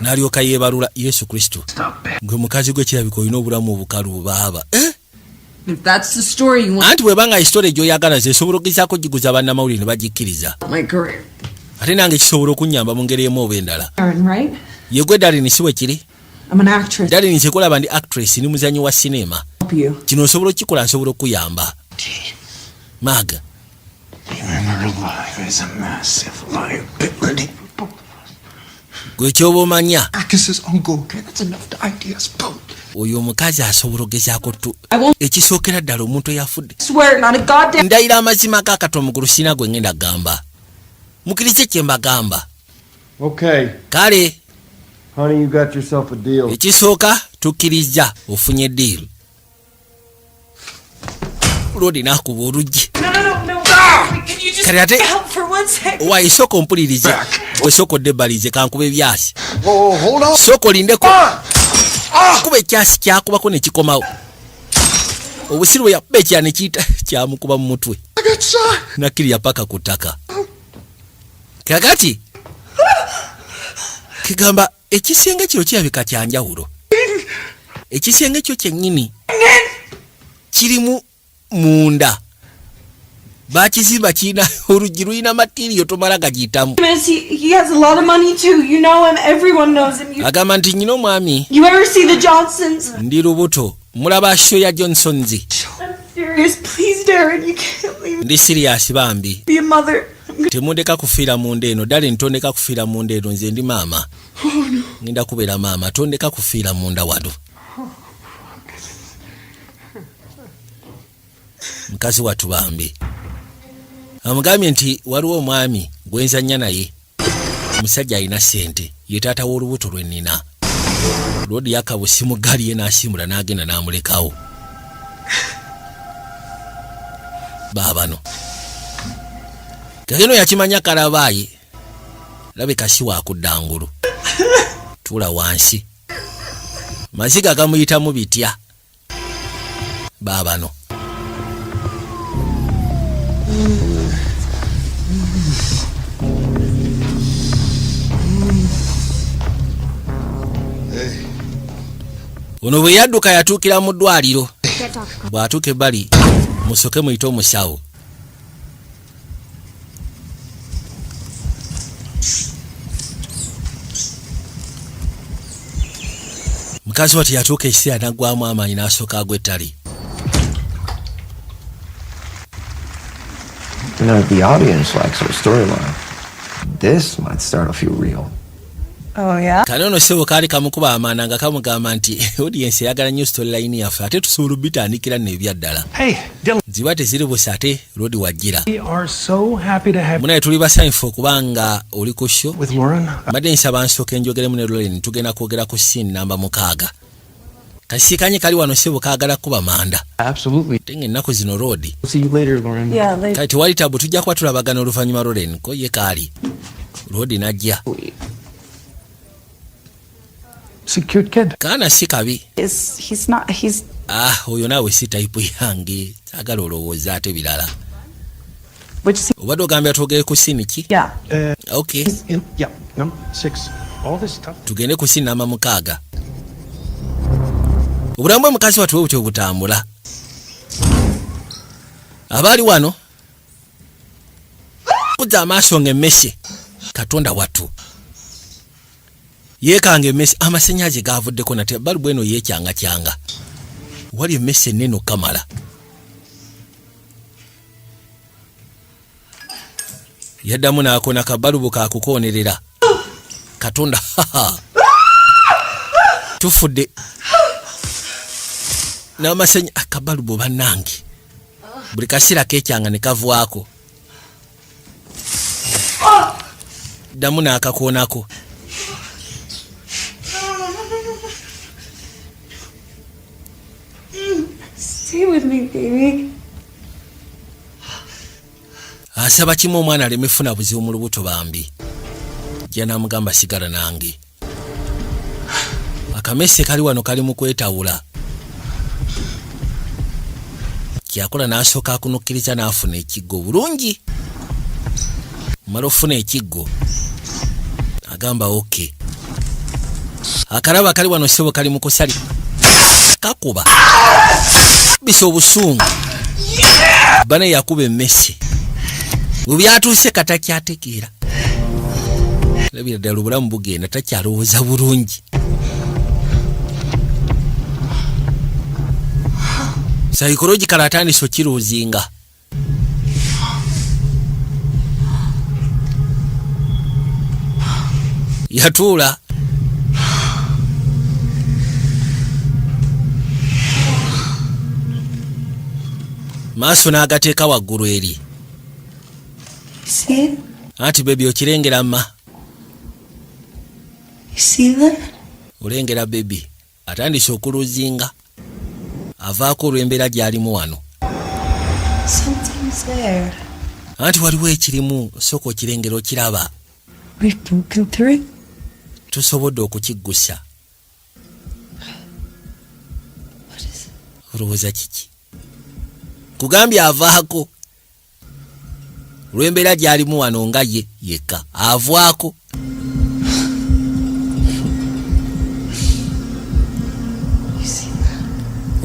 N'alyoka yeebalula Yesu Kristo. Gwe mukazi gw'ekirabika olina obulamu obukalu baaba. if that's the story you want, Anti bwebanga isitole gy'oyagala zesobola okugezaako giguza bannamawulire ne bagikkiriza. my career. Ate nange kisobola okunnyamba mu ngeri emu oba endala. Aaron, right? Ye gwe Darren si bwe kiri? I'm an actress. Darren nze kulaba ndi actress ni muzannyi wa sinema. Help you. Kino osobola okukikola nsobola okuyamba. Mag. Her life is a massive liability. Gwe kyoba omanya. Akis's uncle. That's enough to ID us both. Oyo omukazi asobola ogezaako ekisookera ddala omuntu eyafudde. Swear not a goddamn. Ndayira amazima g'akato omugulu sina gwe ngenda gamba. Mukirize kye mbagamba. Okay, Kale honey, you got yourself a deal. ekisooka tukkiriza ofunye deal. Lodi n'akuba oluggi. No. Can you just Kale ate help for 1 second? waayi sooka ompulirize. Gwe sooka oddebalize kankuba ebyasi. Oh, hold on. Sooka olindeko. Kuba ekyasi kyakubako ne kikomawo. Obusiru bwe yakuba ekya ne kiyita kyamukuba mu mutwe. I got shot. Nakkirya paka ku ttaka. Kakati kigamba ekisenge kino kirabika kya njawulo. Ekisenge kyo kyennyini kirimu munda. Bakizimba kirina oluggi lulina matiriyo tomala gagiyitamu. He has a lot of money too. You know him. Everyone knows him. Agamba nti nnyina omwami You ever see the Johnsons? ndi lubuto mulaba show ya Johnsons. I'm serious. Please, Darren. You can't leave me. Ndi serious bambi. Be a mother. Temundeka kufiira mu ndeeno. Dale ntondeka kufiira mu ndeeno nze ndi maama. Ngenda kubeera maama. Tondeka kufiira munda wano. Mukazi wattu bambi. Amugambye nti waliwo omwami gwenzanya naye. Omusajja alina ssente. Ye taata w'olubuto lwe nnina. Lodi yakabusi mu ggaali ye n'asimbula n'agenda n'amulekawo. Baabano. Kageno yakimanya kalabaayi. Labika si waakudda ngulu. Tuula wansi. Maziga gamuyitamu bitya. Baabano. Ono bwe yadduka yatuukira mu ddwaliro. Bw'atuuka ebbali musoke muyite omusawo. Mukazi wati yatuuka ekiseera naggwamu amaanyi n'asooka agw'ettali. You know, the audience likes our storyline. This might start to feel real. Oh, yeah? Kale ono ssebo kaali kamukuba amaana nga kamugamba nti audience eyagala nnyo storyline yaffe ate tusobola obbitandikira nno ebyaddala. Hey, Dylan. Ziba teziri busa ate Lodi wajjira. We are so happy to have Munaye tuli basanyufu okubanga oli ku show. with Lauren. Mbadde nsaba nsooke njogeremu ne Lauren tugenda kwogera ku scene namba 6. Kasiikanye kali wano ssebo kaagala kuba manda. Absolutely. Tenge ennaku zino Lodi. We'll see you later, Lauren. Yeah, later. Kati tewali tabu tujja kuba tulabagana oluvannyuma Lauren ko ye kaali. Lodi najja. He's a cute kid. Kaana si kabi. He's not. He's. Oyo naawe si tayipu yange. Saagala olowooza ate birala. Which scene? Obadde ogambye twogere ku scene ki? Yeah. Okay. Yeah, no, 6. All this stuff. Tugende ku scene namba 6. Obulamu bw'omukazi wattu bwe butyo butambula. Abaali wano kuzza amaaso ng'emmese Katonda wattu. Yeekanga emmese amasannyalaze gaavuddeko nate balubu eno yeekyanga. Wali emmese ennene okamala. Yaddamu n'akona kabalubu kaakukoonerera. Katonda tufudde. n'amasanyu akabalubu bannange buli kaseera keekyanga ne kavwako ddamu n'akakoonako Stay with me, baby. asaba kimu omwana aleme funa buzibu mu lubuto bambi jja n'amugamba sigala nange akamese kali wano kali mu kwetawula kyakola n'asooka akunukkiriza n'afuna ekiggo bulungi mala ofuna ekiggo agamba oke akalaba kali wano sebo kali mu kusali kakuba bisa obusungu bana yakuba emmese webyatuuse katakyategeera labira ddala obulamu bugenda takyalowooza bulungi psychological atandise okiruuzinga yatuula maaso n'agateeka waggulu eri anti bebi okirengera mma olengera bebi atandise okuluzinga avaako olw'embeera gy'alimu wano anti waliwo ekirimu sooka okirengera okiraba tusobodde okukiggusa olowooza kiki kugambye avaako olw'embeera gy'alimu wano nga ye yekka avwako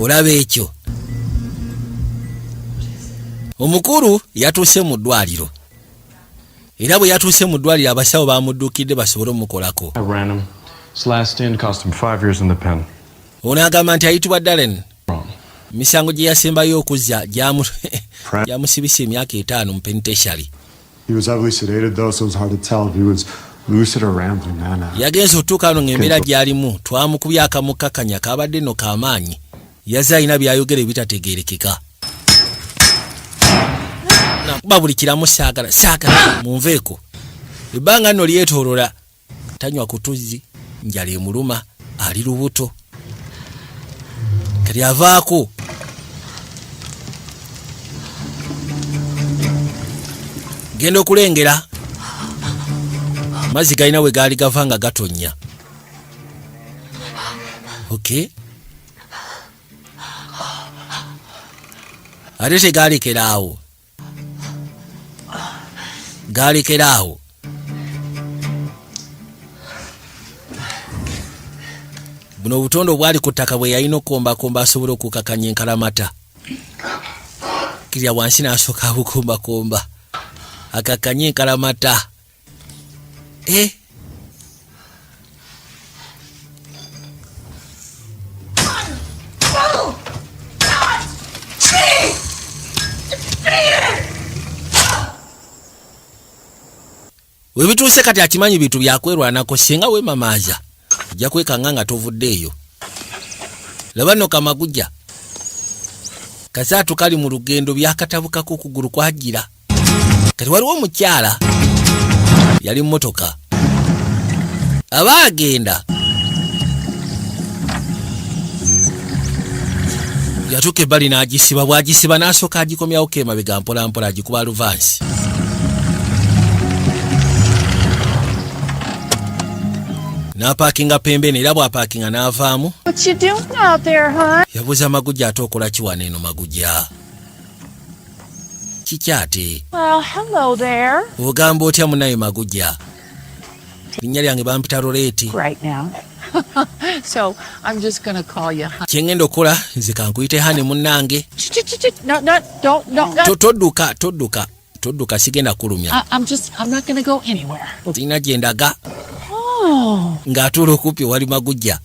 olaba ekyo omukulu yatuuse mu ddwaliro era bwe yatuuse mu ddwaliro abasawo bamudduukidde basobole omukolako ono agamba nti ayitibwa Darren misango gye yasembayo okuzza gyamusibisa emyaka 5 mu penitentiary. yagenze otuuka wano ng'embeera gy'alimu twamukubye akamukakanya kabadde nno k'amaanyi yazze alina byayogera ebitategeerekeka nakuba buli kiramu saagala munveeko ebbanga nno lyetoolola tanywa kutuzzi njala emuluma ali lubuto kati avaako genda okulengera mazzi galina we gaali gava nga gatonnya okay ate tegalekeraawo galekeraawo buno obutonde obwali ku ttaka bwe yalina okukombakomba asobole okukakanya enkalamata kirya wansi n'asooka abukombakomba akakanye enkalamata webituuse kati akimanyi bintu byakwerwanako singa wemamaaza ojja kwekanga nga tovuddeeyo laba nno kamagujja kasaatu kali mu lugendo byakatabukako okugulu kwagira kati waliwo omukyala yali mu motoka aba agenda yatuuka ebbali n'agisiba bw'agisiba n'asooka agikomyawo kemabega mpolampola agikuba aluvansi n'apaakinga pembeni era bw'apaakinga n'avaamu yabuuza Magujja ate okola ki wano eno Magujja kikyate ogamba otya munaye Magujja linnya lyange bampita Loreeti kyengenda okukola nze kankuyite hane munnange todduka sigenda kulumya sirina gyendaga ng'atuula okumpi wali Magujja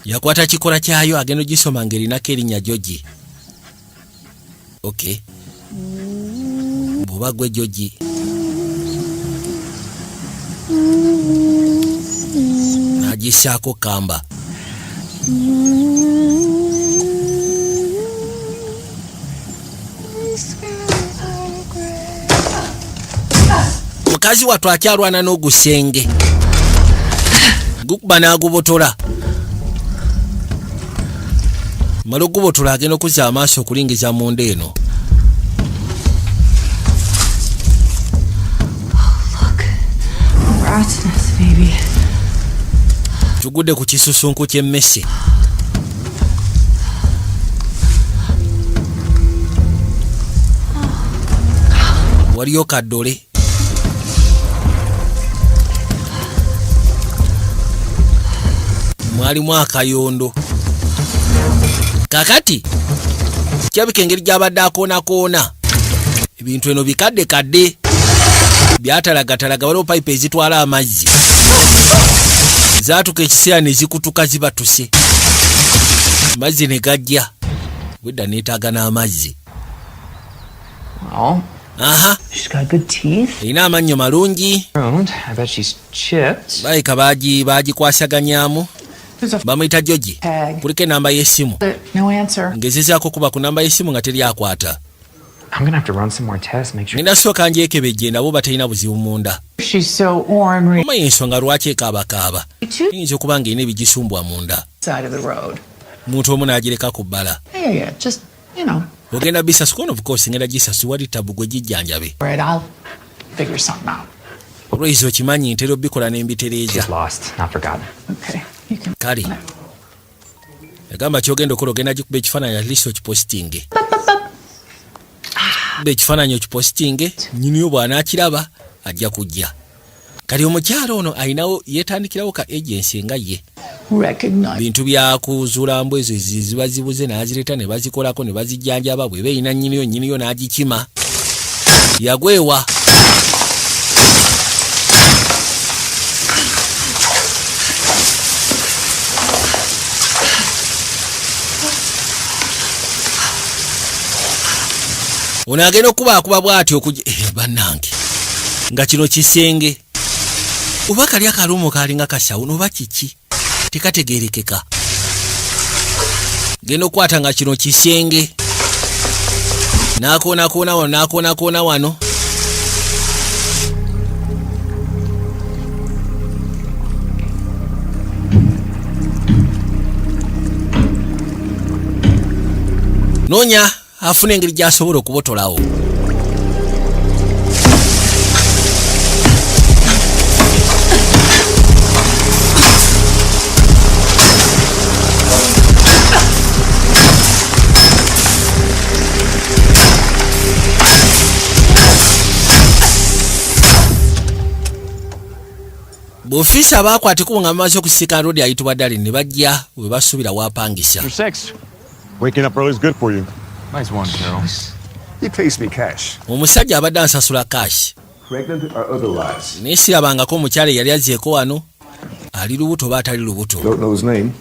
yakwata kikola kyayo agenda ogisoma ng'erinako erinnya Joji okay bw'oba gwe Joji essako kamba. Mukazi wattu akyalwana n'ogusenge gukuba n'agubotola. Mala ogubotola agenda okuzza amaaso okulingiza munda eno. Tugudde ku kisusunku ky'emmese. Waliyo kaddole. Mwalimu akayondo. Kakati kyabika engeri gy'abadde akoona ebintu eno bikadde byatalagataalaga. Waliwo payipu ezitwala amazzi zaatuka ekiseera ne zikutuka zibatuse. Amazzi ne gajja wedda neetaaga n'amazzi. Aha, erina amannyo malungi. Bayika baagikwasaganyamu. Bamuyita Joji. Kuliko enamba y'essimu. Ngezezaako kuba ku namba y'essimu nga teri akwata. Ngenda sooka ngyekebejje nabo batalina buzibu munda. Omanyi ensonga lwaki ekaabakaaba. Yinza okuba ng'erina ebigisumbwa munda. Muntu omu n'agireka ku bbala. Ogenda bisasula of course ngenda gisasula wali tabu gwe gijjanjabe. Olw'ekyo okimanyi ntera obbikola n'embitereeza. Kale yagamba kyogenda okola ogenda gikuba ekifaananyi at least okipositinge. Ekifaananyi okipositinge nnyiniyo bw'anaakiraba ajja kujja. Kali omukyalo ono ayinawo yeetandikirawo ka agency nga ye. Bintu bya kuzuula mbwe ezo ziba zibuze n'azireeta ne bazikolako ne bazijjanjaba bwe beeyina nnyiniyo n'agikima. Yagwewa. Ono agenda okubaakuba bw'atyo bannange nga kino kisenge oba kali akalumu kalinga kasawo noba kiki tekategeerekeka. Genda okukwata nga kino kisenge n'akoona wano. Noonya afuna engeri gy'asobola okubotolawo. B'ofiisa abaakwateko nga bamaze okusika road ayitibwa Darren ne bajja we basuubira wapangisa. Waking up early is good for you. Nice one, Carol. He pays me cash. Omusajja abadde ansasula cash. Pregnant or otherwise. Naye sirabangako omukyala eyali azzeeko wano ali lubuto oba atali lubuto. Don't know his name.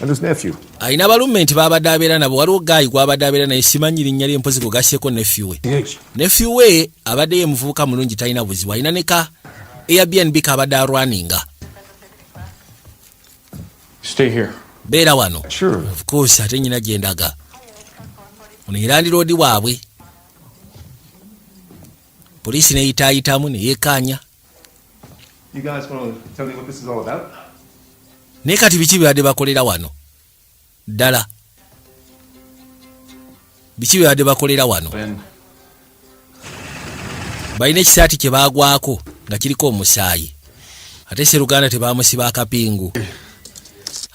And his nephew. Alina balumenti baabadde abeera nabo. Waliwo gaayi gw'abadde abeera naye simanyi linnya lye mpozi gasseeko nephew we. Nephew we abadde ye muvubuka mulungi talina buzibu. Alina ne ka Airbnb kabadde arwaninga. Stay here. Beera wano. Sure. Of course ate nnyina gye ndaga. Ono era ndiroodi waabwe. Poliisi neyitaayitamu ne yeekaanya. You guys want to tell me what this is all about? Naye kati biki bibadde bakolera wano? Ddala. Biki bibadde bakolera wano? Balina ekisaati kye baagwako nga kiriko omusaayi. Ate Sseruganda tebaamusiba akapingu.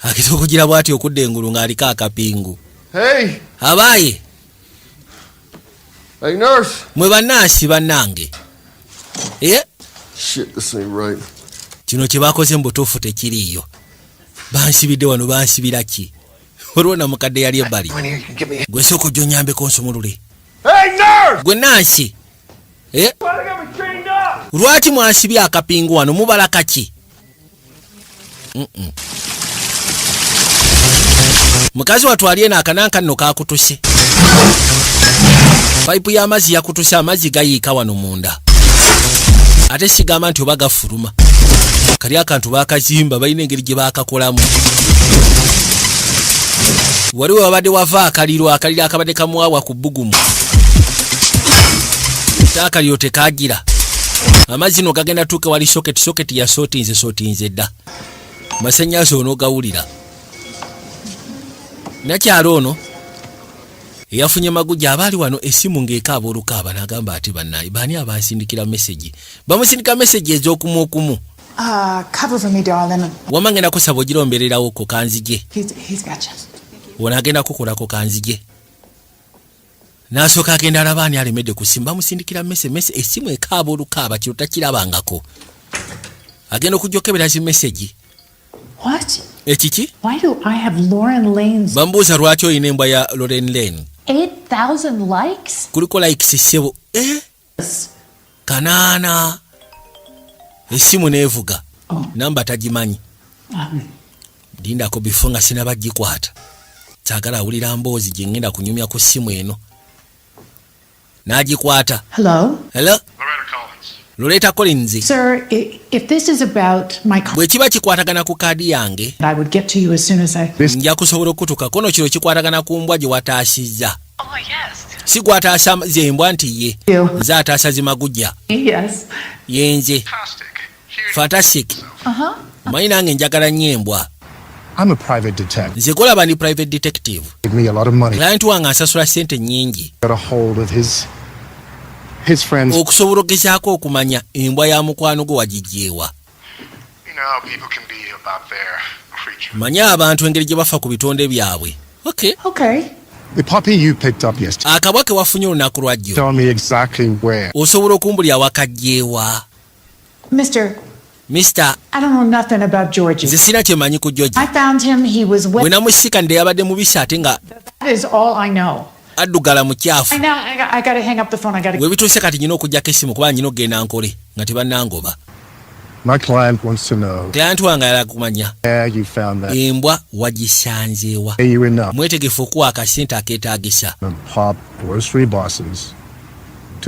Akita okugira bw'ati okudda engulu ng'aliko akapingu. Hey! Abaaye! Hey, nurse! Mwe bannaasi bannange. Shit, this ain't right. Kino kye baakoze mu butuufu tekiriiyo. Bansibidde wano bansibira ki? Waliwo na mukadde yali ebbali. Gwe sooka ojja onnyambeko nsumulule. Hey, nurse! Gwe nansi! Lwaki mwansibye akapingu wano mubala kaki? Mukazi watwalye n'akananka nno kakutuse. Payipu y'amazzi yakutuse amazzi gayiika wano munda. Ate sigamba nti oba gafuluma. kali akantu bakazimba balina engeri gye bakakolamu. Waliwo wabadde wava akaliro akabadde kamwawa ku bbugumu. Akaliro tekagira. Amazzi no gagenda tuuka wali soketi ya sootinze dda. Masannyalaze ono gawulira. Nakyalo ono eyafunye maguja abaali wano essimu ng'ekaaba olukaaba n'agamba ati bannaye baani abasindikira meseji. Bamusindika meseji ez'okumu. Cover for me, darling. Wama ngenda kusaba ogirombererawo ko kanzije. He's got you. Wona agenda kukolako kanzije. N'asooka agenda alabaani alemedde ku ssimu bamusindikira mese essimu ekaaba olukaaba kiro takirabangako. Agenda okujjokebera zi meseji. What? Ekiki? Why do I have Lauren Lane's Bambuuza lwaki oyina embwa ya Lauren Lane. 8,000 likes? Kuliko likes ssebo. Kanaana. Essimu neevuga. Namba tagimanyi. Lindako before nga sinaba gikwata. Kyagala awulira mboozi gye ngenda kunyumya ku ssimu eno. N'agikwata. Hello? Hello? Loretta Collins. Sir, if this is about my bwe kiba kikwatagana ku kaadi yange, I would get to you as soon as I... nja kusobola okutuka kono kiro kikwatagana ku mbwa gye wataasizza. Si gwataasa zembwa nti ye. Nze ataasa zimagujja. Yes. Yenze. Fantastic. Manyi nange njagala nnyo embwa. I'm a private detective. Nze golaba ndi private detective. Give me a lot of money. Client wange asasula ssente nnyingi. Got a hold of his friends. Okusobola ogezaako okumanya embwa ya mukwano gwe wagijjeewa. You know how people can be about their creature. Manya abantu engeri gye bafa ku bitonde byabwe. Okay. The puppy you picked up yesterday. Akabwa ke wafunye olunaku lwajjo. Tell me exactly where. Osobola okumbulira wakajjeewa. Mr. I don't know nothing about Georgie. Nze sina kyemanyi ku Georgie. I found him, he was wet. Bwe namusikanidde yabadde mubisi ate nga That is all I know. addugala mu kyafu. I gotta hang up the phone. I gotta... Bwe bituuse kati nyina okugyako essimu kuba nyina okgenda nkole nga tebannangoba. My client wants to know Client wange ayagala kumanya where you found that. embwa wagisanzeewa. Are you enough? Mwetegefu okuwa akasente akeetaagisa. Pop grocery bosses.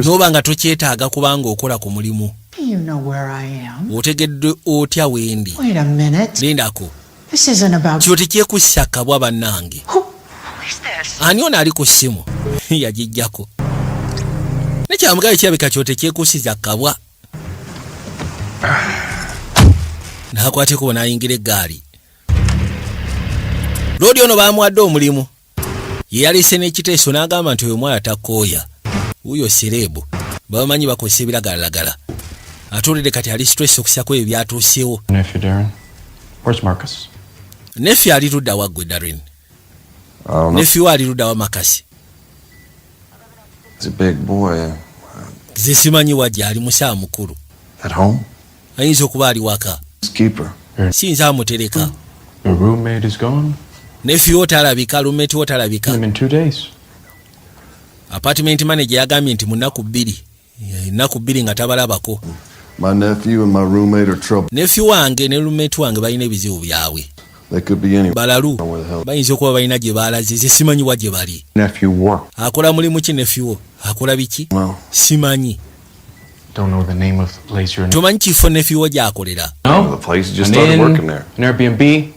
N'oba nga tokyetaaga kubanga okola ku mulimu. You know where I am. Otegedde otya wendi. Wait a minute. Lindako. This isn't about... Kyo tekyekussa kabwa bannange. Ani ono ali ku ssimu? Yagijjako. Nekyamugayo kirabika kyo tekyekusiza kabwa. N'akwateko n'ayingira eggaali. Loodi ono baamuwadde omulimu. Ye yaleese n'ekiteeso n'agamba nti oyo omwana takooya. Wuyo sireebu. Babamanyi bakozesa ebiragalalagala. Atuulidde kati ali stress okusako ebyo byatuuseewo. Nephew Darren. Where's Marcus? Nephew ali ludda wa ggwe Darren. Nephew ali ludda wa Makasi. He's a big boy. Nze simanyi wajja ali musaa mukulu. At home? Ayinza okuba ali waka. Keeper. Siyinza amutereka. Your roommate is gone? Nephew wo talabika, roommate wo talabika. In 2 days. Apartment manager yagambye nti mu nnaku bbiri nga tabalabako. My nephew and my roommate are trouble. Nephew wange ne roommate wange balina ebizibu byabwe. They could be anywhere. Balalu bayinza okuba balina gye baalaze. Nze simanyi wa gye bali. Nephew work. Akola mulimu ki nephew wo? Akola biki? Simanyi. Don't know the name of the place you're in. Tomanyi kifo nephew wo gy'akolera. No? The place just started working there. An Airbnb?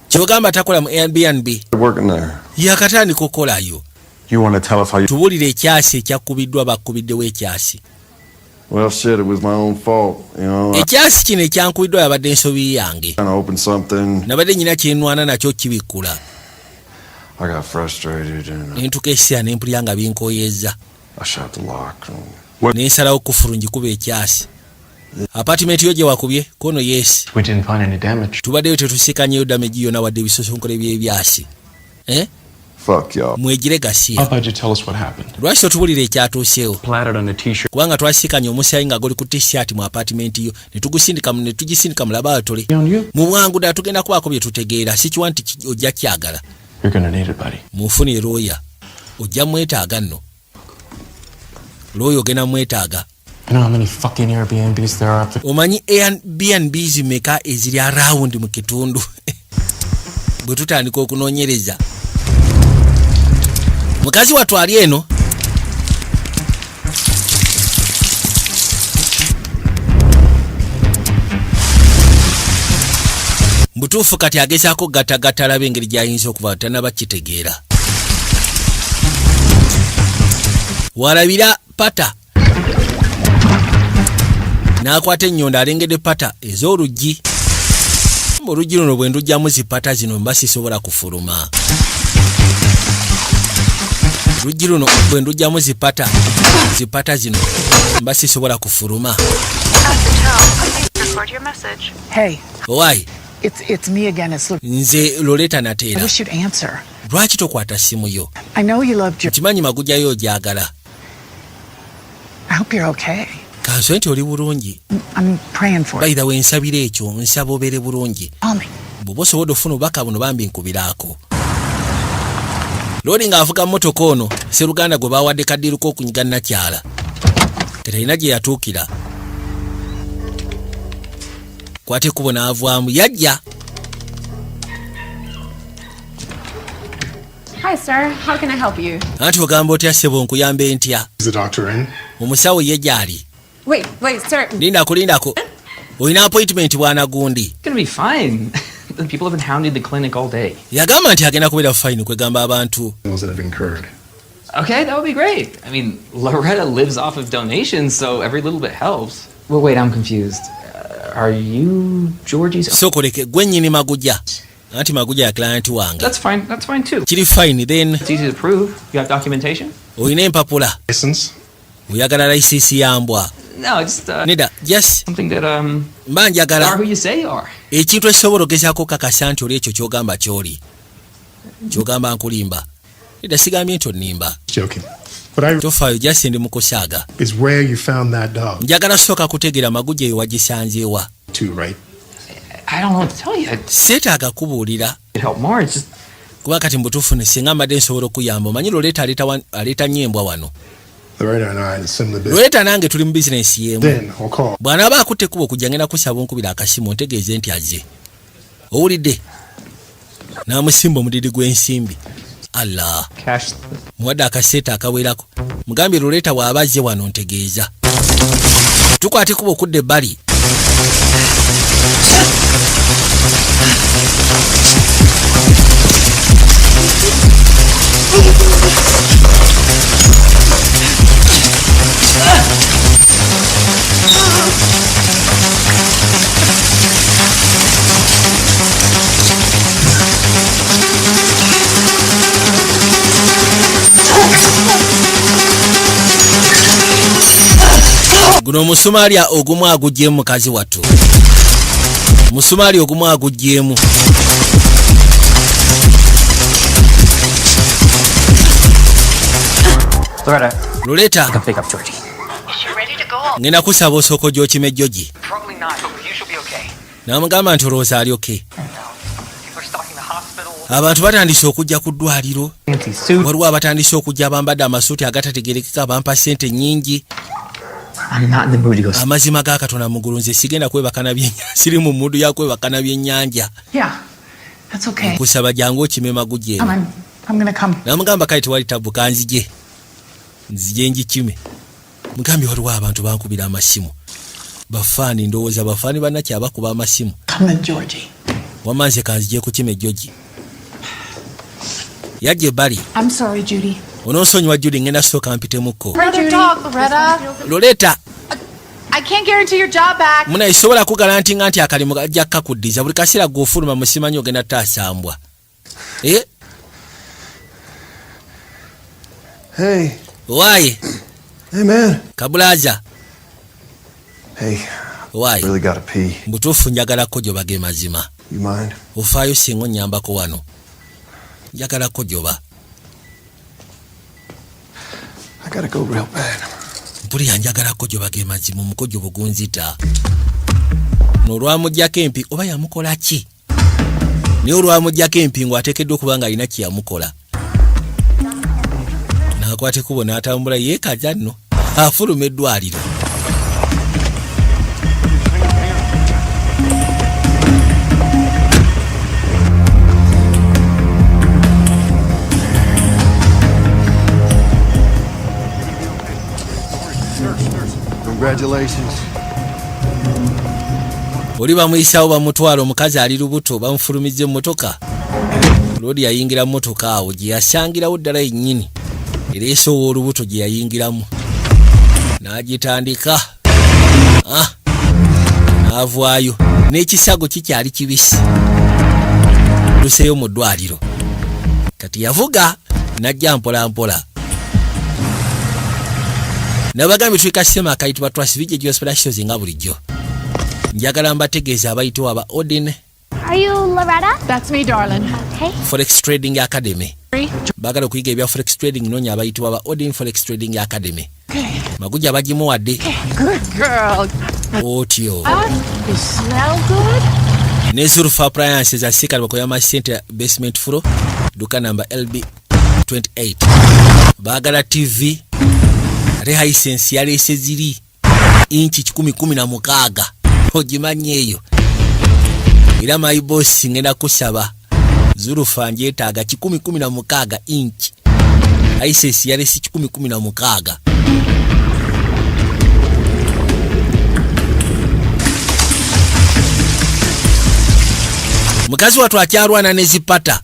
Kyogamba takola mu Airbnb. Working there. Yakatandika okukolayo. You want to tell us how you... Tubuulire ekyasi ekyakubiddwa bakubiddewo ekyasi. Well, shit, it was my own fault. You know, Ekyasi kino ekyankubiddwa yabadde ensobi yange. trying to open something. Nabadde nyina kyenwana nakyo kibikkula. I got frustrated and Nentuka essira ne mpulira nga binkoyezza. I shot the lock. Ne nsalawo kufuru ngikuba ekyasi. Apartment yo gye wakubye kono yes. We didn't find any damage. Tubaddeyo tetusikanyeyo damage yonna wadde ebisosonkole by'ebyasi. Fuck y'all. Mwegire gasiya. How about you tell us what happened? Lwaki totubulira ekyatuuseewo? Splattered on a t-shirt. Kubanga twasikanye omusaayi nga guli ku t-shirt mu apartment yo ne tugisindika mu laboratory. On you? Mu bwangu ddala tugenda kubaako bye tutegeera sikiwa nti ojja kyagala. You're gonna need it, buddy. Mufunire looya. Ojja mwetaaga nno. Looya ogenda mwetaaga. You know how many fucking Airbnbs there are? Omanyi Airbnbs meka eziri around mu kitundu. Bwe tutandika okunoonyereza. Mukazi watwali eno. Mbutuufu kati agezaako gattagatta alabe engeri gy'ayinza okuba tanaba kitegeera. Walabira pata n'akwata ennyonda alengedde pata ez'oluggi. Oluggi luno bwe ndujjamu zipata zino mba sisobola kufuluma. Oluggi luno bwe ndujjamu zipata zino mba sisobola kufuluma. Hey, Why? it's me again. It's Luke. Nze Loretta I Nateera. wish you'd answer. Lwaki tokwata simu yo? I know you love Georgie. Kimanyi Magujja yo ogyagala. I hope you're okay. Kanswe nti oli bulungi. I'm praying for you. Bayira we nsabira ekyo nsaba obeere bulungi. Call me. Bw'oba osobodde ofuna obubaka buno bambi nkubiraako. Loodi ng'avuga mmotoka ono Sseruganda gwe baawadde kaddiru k'okunyiga Nakyala. Teralina gye yatuukira. Kwate ekkubo n'avaamu yajja. Hi, sir. How can I help you? Anti ogamba otya ssebo nkuyambe ntya? Is the doctor in? Omusawo ye gy'ali. Wait, sir. Lindako. Olina appointment bwana gundi. Gonna be fine. People have been hounding the clinic all day. Yagamba nti agenda kubeera fine kwegamba abantu. Those that have incurred. Okay, that would be great. I mean, Loretta lives off of donations, so every little bit helps. Well, wait, I'm confused. Are you Georgie's? Sokoleke gwe nnyini Magujja. Anti Magujja ya client wange. That's fine too. Kiri fine then. It's easy to prove. You have documentation? Olina empapula. License? Oyagala layisisi ya mbwa. No, just Neda, just something that mba you njagala are who you say you are. ekintu ekisobola ogezaako kakasa nti oli ekyo ky'ogamba ky'oli. Ky'ogamba nkulimba. Neda sigambye nti onnimba. Joking. What I Tofaayo just ndi mukusaaga. is where you found that dog Njagala sooka kutegeera Magujja eyo wagisanzeewa. too, right? I don't know what to tell you. Seetaaga kubuulira. It help more. It's just Kuba kati mbutuufu ne singa mbadde nsobola okuyamba omanyi Loretta aleeta nnyo embwa wano. Loretta and I in a similar business. Loretta nange tuli mu bizinensi y'emu. Then I'll call. Bw'anaaba akutte ekkubo okujja ngenda kusaba onkubira akasimu ontegeeze nti azze. Owulidde? N'amusimba omudidi gw'ensimbi. Allah. cash. Muwadde akaseeta akawerako. Mugambye Loretta bw'aba azze wano ntegeeza. Tukwate ekkubo okudda ebbali. Guno Musumaali ogumu aguggyemu mukazi wattu. Musumaali ogumu aguggyemu. Loretta. Come pick up Georgie. Ngenda kusaba osooka gy'okime Georgie. Probably not, but you should be okay. N'amugamba nti olowooza ali okay. People are stocking the hospital. Abantu batandise okujja ku ddwaliro. Fancy suit. Waliwo abatandise okujja bambadde amasuuti agatategerekeka bampa ssente nnyingi. I'm not in the mood to go. Amazima ga Katonda mugulu nze sigenda kwebakana byennyanja. Siri mu mmudu ya kwebakana byennyanja. Yeah, that's okay. Kusaba jangu okime Magujja eno. I'm gonna come. N'amugamba kale tewali tabu kanzije. Nzije njikime. Mugambye waliwo abantu bankubira amasimu. Bafaani ndowooza bafaani bannaki abakuba amasimu. Come in, Georgie. Wamanze kanzije ku kime Georgie. Yajje bali. I'm sorry, Judy. Onoonsonyiwa Judy ngenda sooka mpitemuko. Another dog, Loretta. Loretta. I can't guarantee your job back. Muna isobola kugalantinga nti akalimu kajja kakuddiza buli kaseera gw'ofuluma musimanyi ogenda taasambwa. Hey. Why? Hey, man. Kabulaza. Hey. Why? Really gotta pee. Mbutuufu njagalako gyoba ge mazima. You mind? Ofaayo singa onnyambako wano. Njagalako gyoba. I gotta go real bad. Mpulira njagalako gyoba ge mazima omukojo bugunzita. N'olwamuggyako empi oba yamukola ki? Naye olwamuggyako empi ng'ateekeddwa okuba nga alina kye yamukola. N'akwata ekkubo n'atambula yeekaza nno. Afuluma eddwaliro. Congratulations. oli bamuyisawo bamutwala omukazi ali lubuto bamufulumiza emmotoka. Lodi yayingira mmotoka awo gye yasangirawo ddala yennyini ereesowa olubuto gye yayingiramu n'agitandika n'avaayo n'ekisago kikyali kibisi. Luseeyo mu ddwaliro kati yavuga najja mpolampola. Nabagambye tuli kasitema akayitibwa Trust Vijay Hospitals nga bulijjo. Njagala mbategeeza abayitibwa aba Odin. Are you Loretta? That's me, darling. Okay. Forex Trading Academy. Bagala okuyiga ebya Forex Trading noonya abayitibwa aba Odin Forex Trading Academy. Maguja bagimuwadde. Good girl. Otyo. You smell good? Ne Zulfa Appliances asika bakoyama center basement floor. Duka number LB 28. Bagala TV. Rehisense yalese ziri inchi 10-16 ogimanye eyo era my boss ngenda kusaba Zulfa njetaga 10-16 inchi hisense yalese 10-16. Mukazi watu akyalwana nezipata.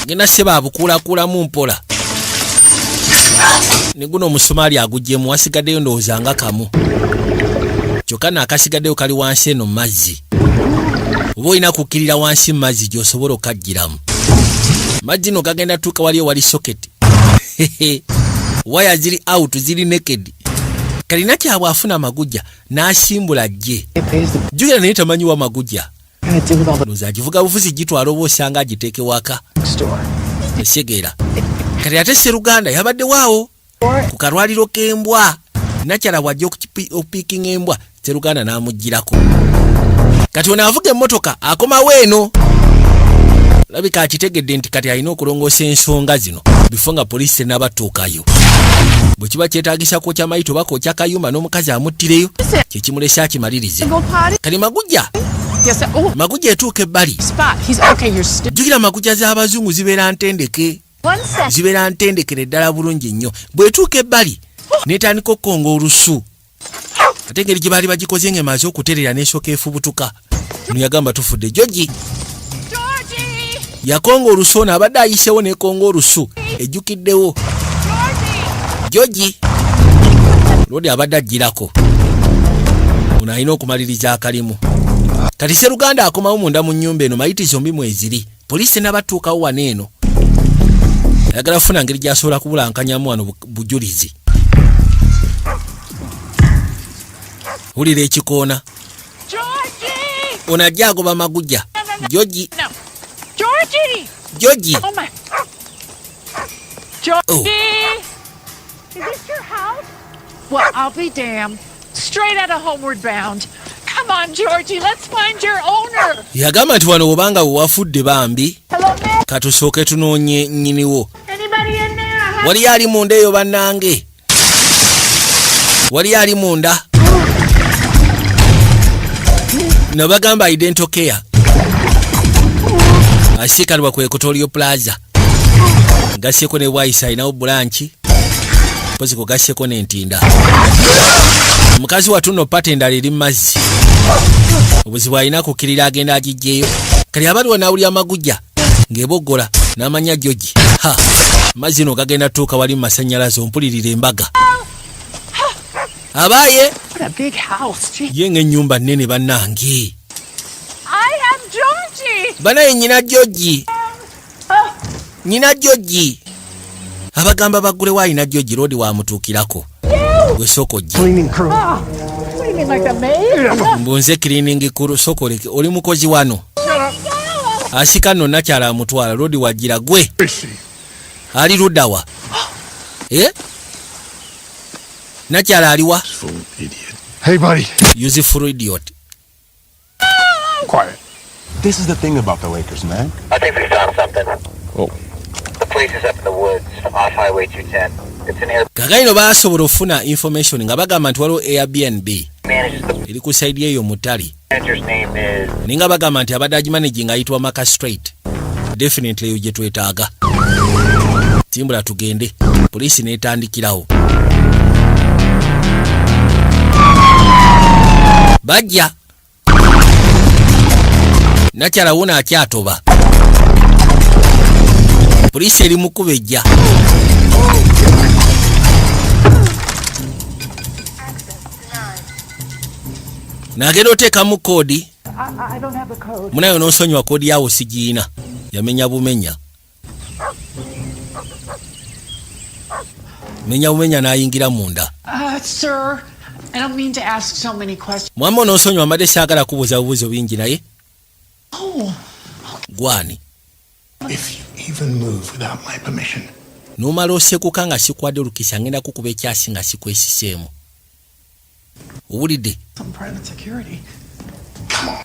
Ngena seba abukula mu mpola. Niguno Musomali agujjemu wasigaddeyo ndowooza nga kamu. Kyokka n'akasigaddeyo kali wansi eno mazzi. Oba olina kukkirira wansi mazzi gy'osobola okagiramu. Mazzi no gagenda tuuka wali ewali socket. Waya ziri out ziri naked. Kalina kyabwe afuna amagujja n'asimbula jje. Jjukira naye tamanyiwa amagujja. Loza agivuga buvuzi gitwala oba osanga agiteeke waka. Esegera. Kati ate Sseruganda yabadde waawo ku kalwaliro k'embwa. Nakyala bw'ajja okupiikinga embwa Sseruganda n'amugirako. Kati ono avuga emmotoka akomawo eno. Labika akitegedde nti kati alina okulongoosa ensonga zino bifo nga poliisi n'abatuukayo. Bwe kiba kyetaagisa kwokya mayito oba kwokya kayumba n'omukazi amuttireyo kyekimulesa akimalirize. Kati magujja. Magujja etuuka ebbali. Jjukira magujja z'abazungu zibeera ntendeke. Zibeera ntendekere ddala bulungi nnyo. Bw'etuuka ebbali n'etandika okukonga olusu. Ate engeri gye baali bagikoze ng'emaze okuterera n'esooka efubutuka. Ono yagamba tufudde Georgie. Yakonga olusu ono abadde ayiseewo n'ekonga olusu ejjukiddewo. Georgie. Lodi abadde ajjirako. Ono alina okumaliriza akalimu. Kati Sseruganda akomawo munda mu nnyumba eno mayitizo mbi mweziri. Poliisi n'abatuukawo wano eno. Ayagala kufuna ngeri gy'asobola kubulankanyamu wano bujulizi. Wulira ekikoona. Ono ajja agoba magujja. Georgie. Georgie. Oh my. Georgie. Is this your house? Well, I'll be damned. Straight out of Homeward Bound. Come on, Georgie, let's find your owner. Yagamba nti wano obanga wafudde bambi. Katusooke tunoonye nnyiniwo. Anybody in there? Wali ali munda eyo bannange. Wali ali munda. Nabagamba Identical Care. Asiikalibwa ku Equatorio Plaza. Gasseko ne Bwayisa alinawo bulanki. Pozi kugasseko n'entinda. Omukazi watuno pata endala eri mazzi. Obuzibu alina kukkirira agenda agijjeeyo. Kali abaliwo n'awulira amagujja ng'eboggola n'amanya Georgie. Mazzi no gagenda tuuka wali mu masannyalaze ompulirira embaga. Abaaye. What a big house. Ye ng'ennyumba nnene bannange. I am Georgie. Banaye nnyina Georgie. Nnyina Georgie. Abagamba baggulewo alina Georgie Lodi wamutuukirako. Gwe soko gye. Mbunze cleaning crew soko leke oli mukozi wano. Asika nno nakyala amutwala Lodi wajjira gwe. Ali luddawa. Nakyala aliwa? Hey, buddy. Useful idiot. Quiet. This is the thing about the Lakers, man. I think we found something. Oh. The police is up in the woods off Highway 210. It's an air. Kagaino basobola ofuna information nga bagamba nti waliwo Airbnb. Eri ku side eyo mutali. Manager's name is. Ninga bagamba nti abadde agimanaging ayitwa Maka Straight. Definitely eyo gye twetaaga. Timbula tugende. Poliisi n'etandikirawo. bajja nakyala wuna akyatoba poliisi eri mukuba ejja nagenda oteekamu koodi munayo n'onsonyiwa koodi yawo sigiina yamenya bumenya menya bumenya n'ayingira munda Sir, I don't mean to ask so many questions. mwami ononsonyiwa mbadde saagala kubuuza bubuuzo bingi naye Oh, gwani If you even move without my permission. n'omala osekuka nga sikwadde olukisa ngenda kukuba ekyasi nga sikwesiseemu owulidde Some private security.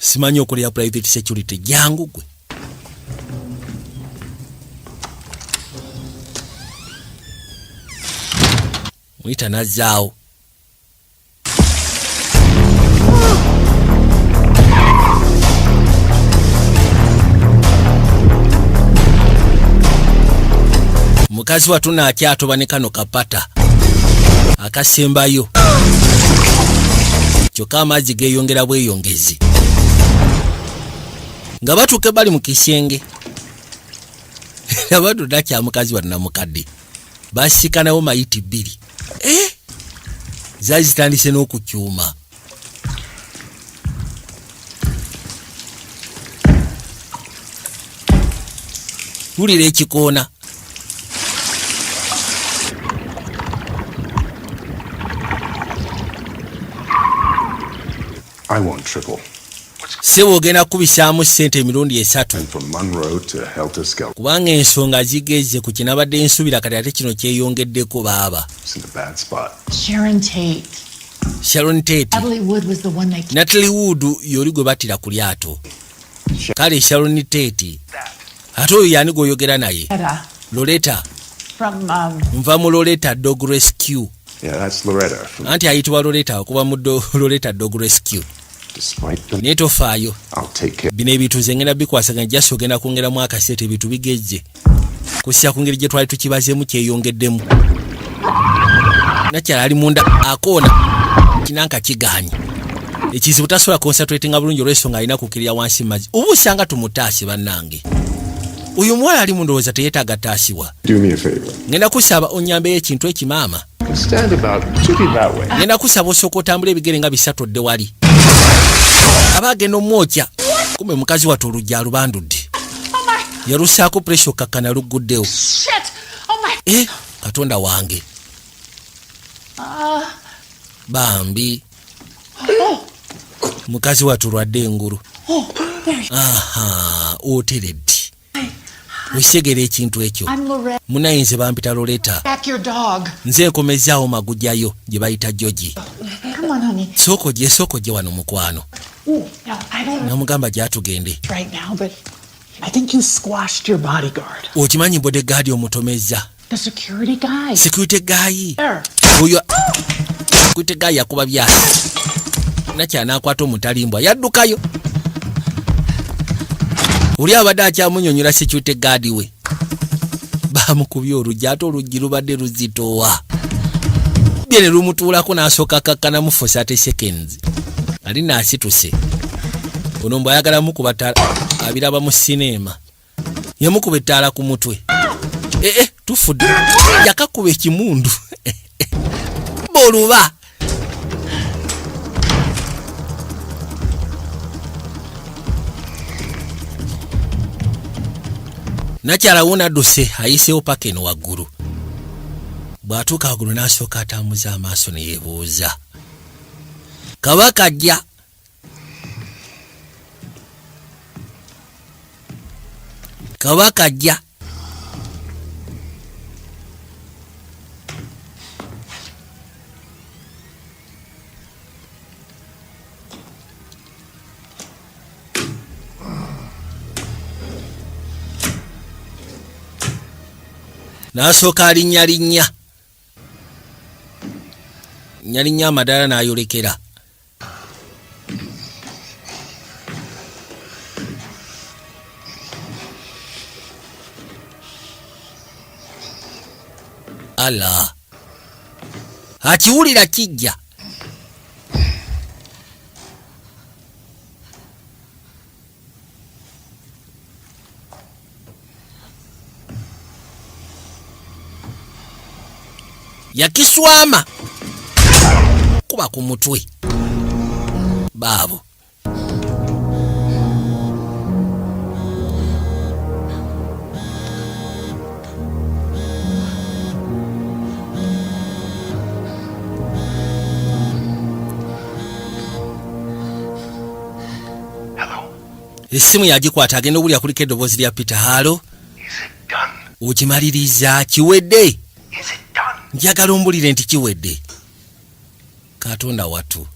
simanyi okulya private security jangu gwe muyita nazzaawo mukazi watuna akyatoba ne kano kapata akasembayo kyokka amazzi geeyongera bweyongezi nga batuuke bali mu kisenge abadduda kya mukazi watuna mukadde basikanawo mayiti 2 zaali zitandise n'okukyuma wulira ekikoona I won't triple. sebo ogenda kubisaamu ssente emirundi 3 And from Monroe to Helter Skelter. kubanga ensonga zigeze ku kinabadde nsubira kati ate kino kyeyongeddeko baaba It's in a bad spot. Sharon Tate. Sharon Tate Natalie Wood was the one that Natalie Wood yoli gwe battira ku lyato kale Sharon Tate ate oyo yani gwoyogera naye Loretta from nva mu Loretta Dog Rescue Yeah, that's Loretta. anti ayitibwa Loretta okuba mu Loretta Dog Rescue Despite the... naye tofaayo I'll take care. bino ebintu nze ngenda bikwasaganya jasi ogenda kwongeramu akasente ebintu bigejje kusya ku ngeri gye twali tukibazeemu kyeyongeddemu nakyala ali munda akoona kinanka kiganye ekizibu tasobola concentratinga bulungi olw'ensonga alina kukirira wansi mazzi oba osanga tumutaasi bannange oyo muwala ali mundowooza teyeetaaga taasiwa Do me a favor. ngenda kusaba onyambeyo ekintu ekimaama Stand about 2 feet that way. ngenda kusaba osooka otambula ebigere nga bisatodde wali aba agenda omwokya kumbe mukazi watu olujja alubandudde yalusaako puresha okakkana lugguddewo shit. Oh my. katonda wange bambi mukazi watu lwadde engulu aha oteredde osegera ekintu ekyo I'm Loretta. munayinze bampita Loretta Back your dog. nze nkomezaawo magujayo gye bayita Georgie Come on, honey. sooko gye wano mukwano Ooh, now, I don't know namugamba gyatugende right now, but I think you squashed your bodyguard. okimanyi bodegaadi omutomeza The security guy. security guy There. oyo security guy yakuba byasi nakyanakwata omutalimbwa yaddukayo oli abadde akyamunyonyola security guard we bamukubye oluggi ate oluggi lubadde luzitowa bye ne lumutuulako n'asooka kakkanamu for 30 seconds ali naasituse ono mbw ayagala mukuba abiraba mu sineema yamukuba ettaala ku mutwe tufudde yakakuba ekimundu boluba nakyala wunadduse ayiseewo paka eno waggulu bw'atuuka waggulu n'asooka atambuza amaaso ne yeebuuza kabaka ajja kabaka ajja n'asooka alinnyalinnya nnyalinnya amadaala n'ayolekera ala akiwulira kijja yakiswama kuba ku mutwe baabo. Essimu yagikwata agenda okulya kuliko eddoboozi lya Peter. Halo, okimaliriza? Kiwedde? Njagala ombulire nti kiwedde. Katonda wattu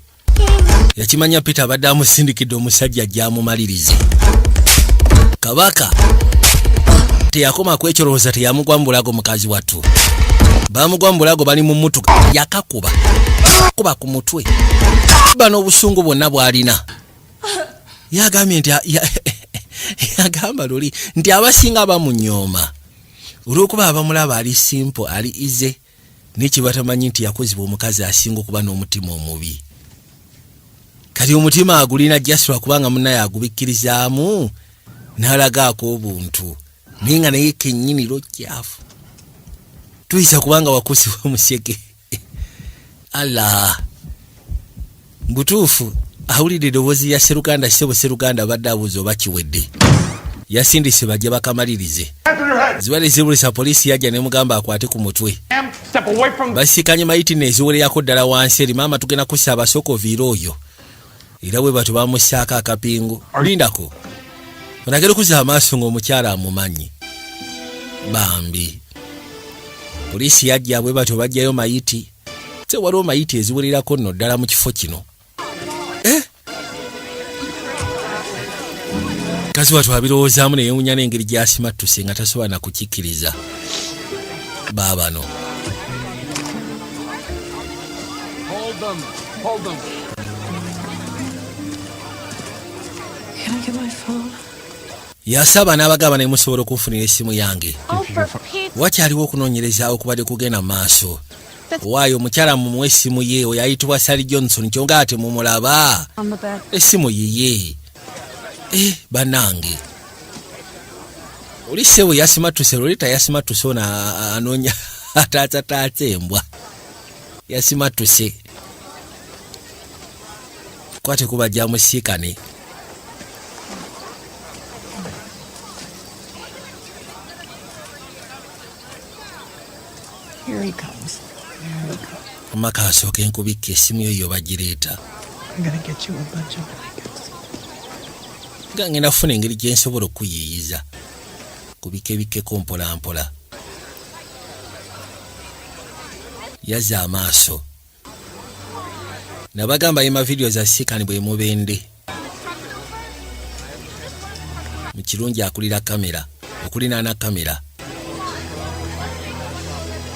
yakimanya Peter abadde amusindikidde omusajja gy'amumalirize. Kabaka teyakoma kwekyolooza, teyamugwa mu bulago mukazi wattu. Bamugwa mu bulago bali mu mmutuka, yakakuba kuba ku mutwe. Bano obusungu bwonna bw'alina. Yagambye nti yagamba luli nti abasinga bamunyooma olw'okuba abamulaba ali simple, ali ize, n'ekibatamanyi nti yakozibwa omukazi asinga okuba n'omutima omubi. Kati omutima agulina jasira kubanga munnaye agubikkirizaamu n'alagaako obuntu, naye nga naye kennyini lojjaafu. Tuyisa kubanga wakusibwa omusege. Allah butuufu awulidde eddoboozi ya Sseruganda. Ssebo Sseruganda abadde abuuza oba kiwedde. Yasindise bajja bakamalirize. Ziwale zibulisa poliisi yajja nemugamba akwate ku mutwe. Basikanye mayiti neziwereyako ddala wansi eri. Maama tugenda kussa abasooka oviira oyo. Era bwe batu bamussaako akapingu. Lindako onagera okuza amaaso ng'omukyala amumanyi. Bambi poliisi yajja bwe batu bajjayo mayiti. Se waliwo mayiti eziwererako nno ddala mu kifo kino. Kazi watu abirowoozaamu ne yeewuunya n'engeri gy'asimattuse nga tasobola na kukikkiriza. Baabano yasaba n'abagamba ne musobola okunfunira essimu yange. Wakyaliwo okunoonyereza okubadde kugenda mu maaso. Waayo omukyala mumuwe essimu ye, oyo ayitibwa Sally Johnson, kyonga ate mumulaba. Essimu yiye. Banange oli ssebo yasimattuse, loleta yasimattuse ono anoonya ataatataata embwa. Yasimattuse kwate kuba gyamusiikane. Omaka asooka enkubikka essimu yo bagireeta. Ngenda kufuna engeri gye nsobola okuyiiyiza kubikebikkeko mpola mpola. Yazza amaaso nabagamba yema vidiyo za Sikani bwe mubende. Mu kirungi akulira kamera, okulinaana kamera.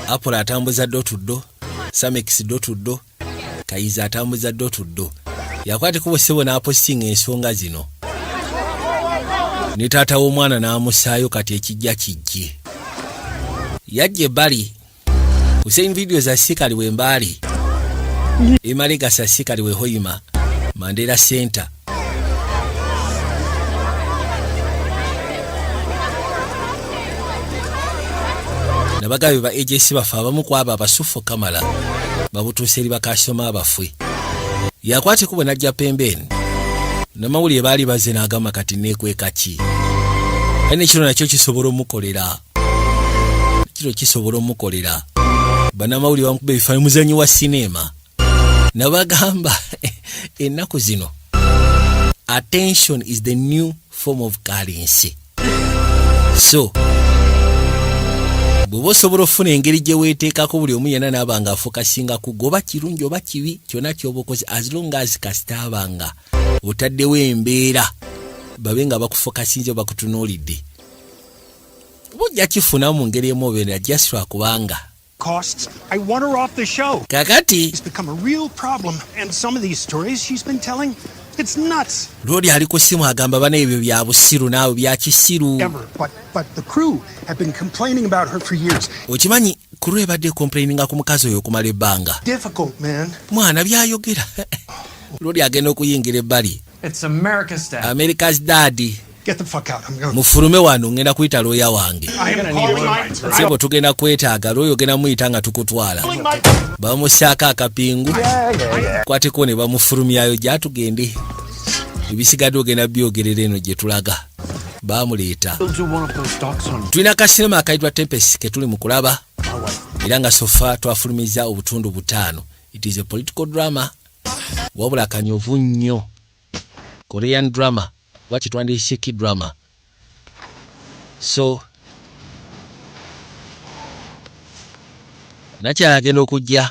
Apple atambuza ddo tuddo, Samex ddo tuddo, Kayiza atambuza ddo tuddo. Yakwate kubo ssebo n'apostinga ensonga zino. Ne taata w'omwana n'amusaayo kati ekijja kijje. Yajje bali Hussein video za Sikali we mbali. Emaliga sa Sikali we Hoima Mandela Center. Nabagabe ba agency bafa abamu kwaba abasufu Kamala babutuuse eri bakasoma abafwe. Yakwate kubo najja pembeni. Namawulire baali baze n'agamba kati neekweka ki. Ene kino nakyo kisobola omukolera. Kino kisobola omukolera. Banamawulire bamukube ebifaananyi muzanyi wa sinema. Nabagamba ennaku zino attention is the new form of currency. So bw'oba osobola ofuna engeri gye weeteekako buli omu yenna n'abanga afokasinga ku goba kirungi oba kibi kyonna ky'oba okoze, as long as kasita abanga otaddewo embeera babe nga bakufokasinze oba bakutunuulidde, bujja kifuna mu ngeri emu obeera just lwakubanga Costs. I want her off the show. kakati It's become a real problem, and some of these stories she's been telling, it's nuts. Lodi ali ku simu agamba bana ebyo bya busiru naawe bya kisiru. Ever, but the crew have been complaining about her for years. Okimanyi kuru ebadde complaininga ku mukazi oyo okumala ebbanga. Difficult, man. Mwana byayogera. Lodi agenda okuyingira ebbali. It's America's dad. America's daddy. Get the fuck out. I'm going. Mufulume wano ngenda kuyita lawyer wange. I am calling my. Sebo tugenda kwetaaga lawyer ogenda muyita nga tukutwala. Bamusyako akapingu. Kwateko ne bamufulumyayo gyatugende. Ebisigadde ogenda byogerera eno gye tulaga. Bamuleeta. Tulina kasinema akayitibwa Tempest ke tuli mu kulaba. Era nga sofa twafulumiza obutundu 5. It is a political drama. Wabula kanyovu nnyo. Korean drama. Wachi twandishe drama. So nacha agenda okujja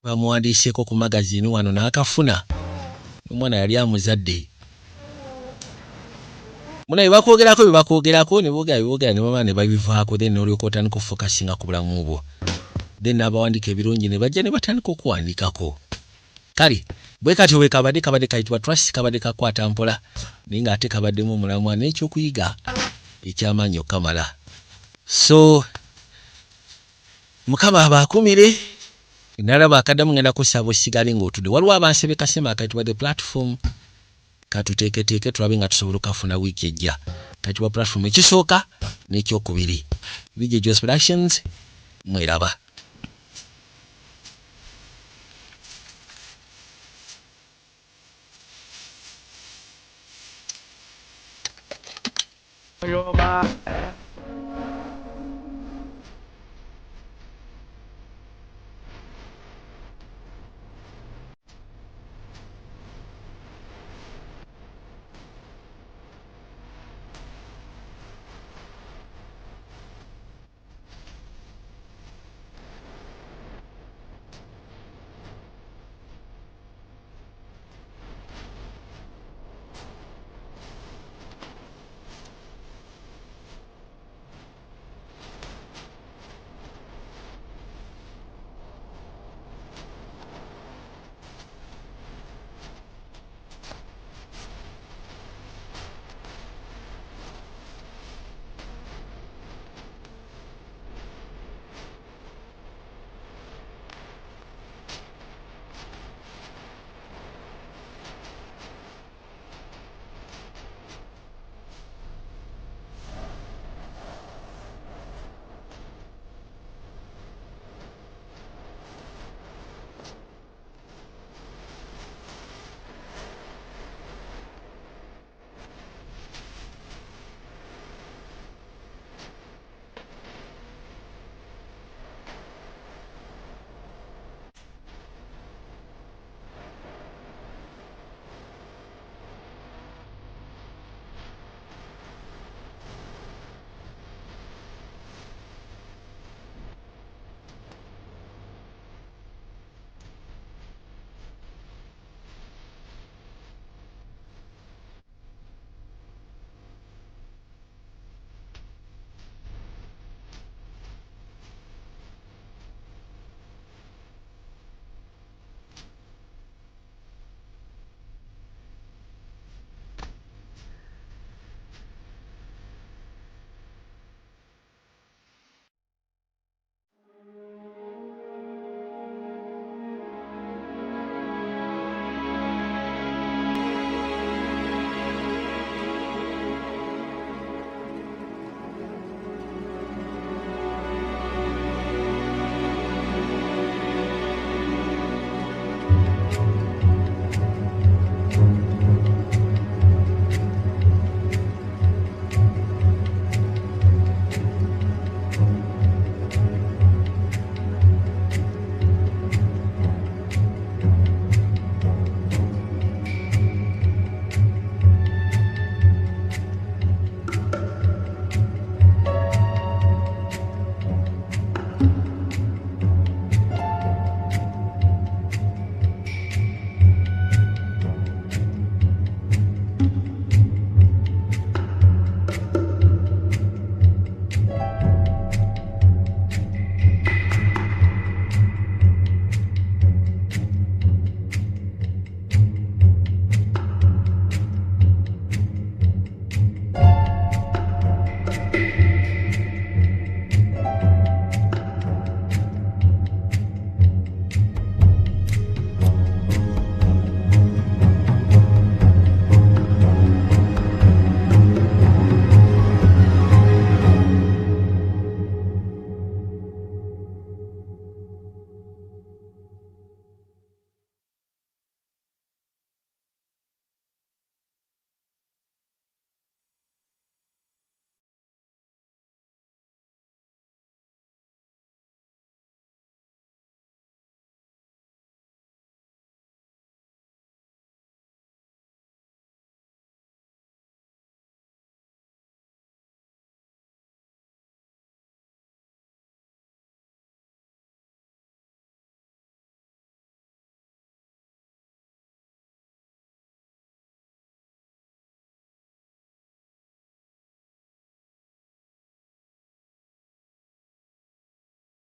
bamuwandiiseko ku magazine wano n'akafuna omwana yali amuzadde muna bibakwogerako ne boogera ne baba ne babivaako then n'olyoka otandika okufokasinga ku bulamu bwo then n'abawandiika ebirungi ne bajja ne batandika okuwandikako kale bwe kati we kabadde kayitibwa Trust kabadde kakwata mpola naye ng'ate kabaddemu omulamwa n'ekyokuyiga eky'amaanyi okamala so mukama abaakumire nalaba akaddamu ngenda kusaba osigale ng'otudde waliwo abansebe kasema akayitibwa The Platform katuteeketeeke tulabe nga tusobola okafuna wiiki ejja kayitibwa Platform ekisooka n'ekyokubiri Bijje Jos Productions mweraba You're my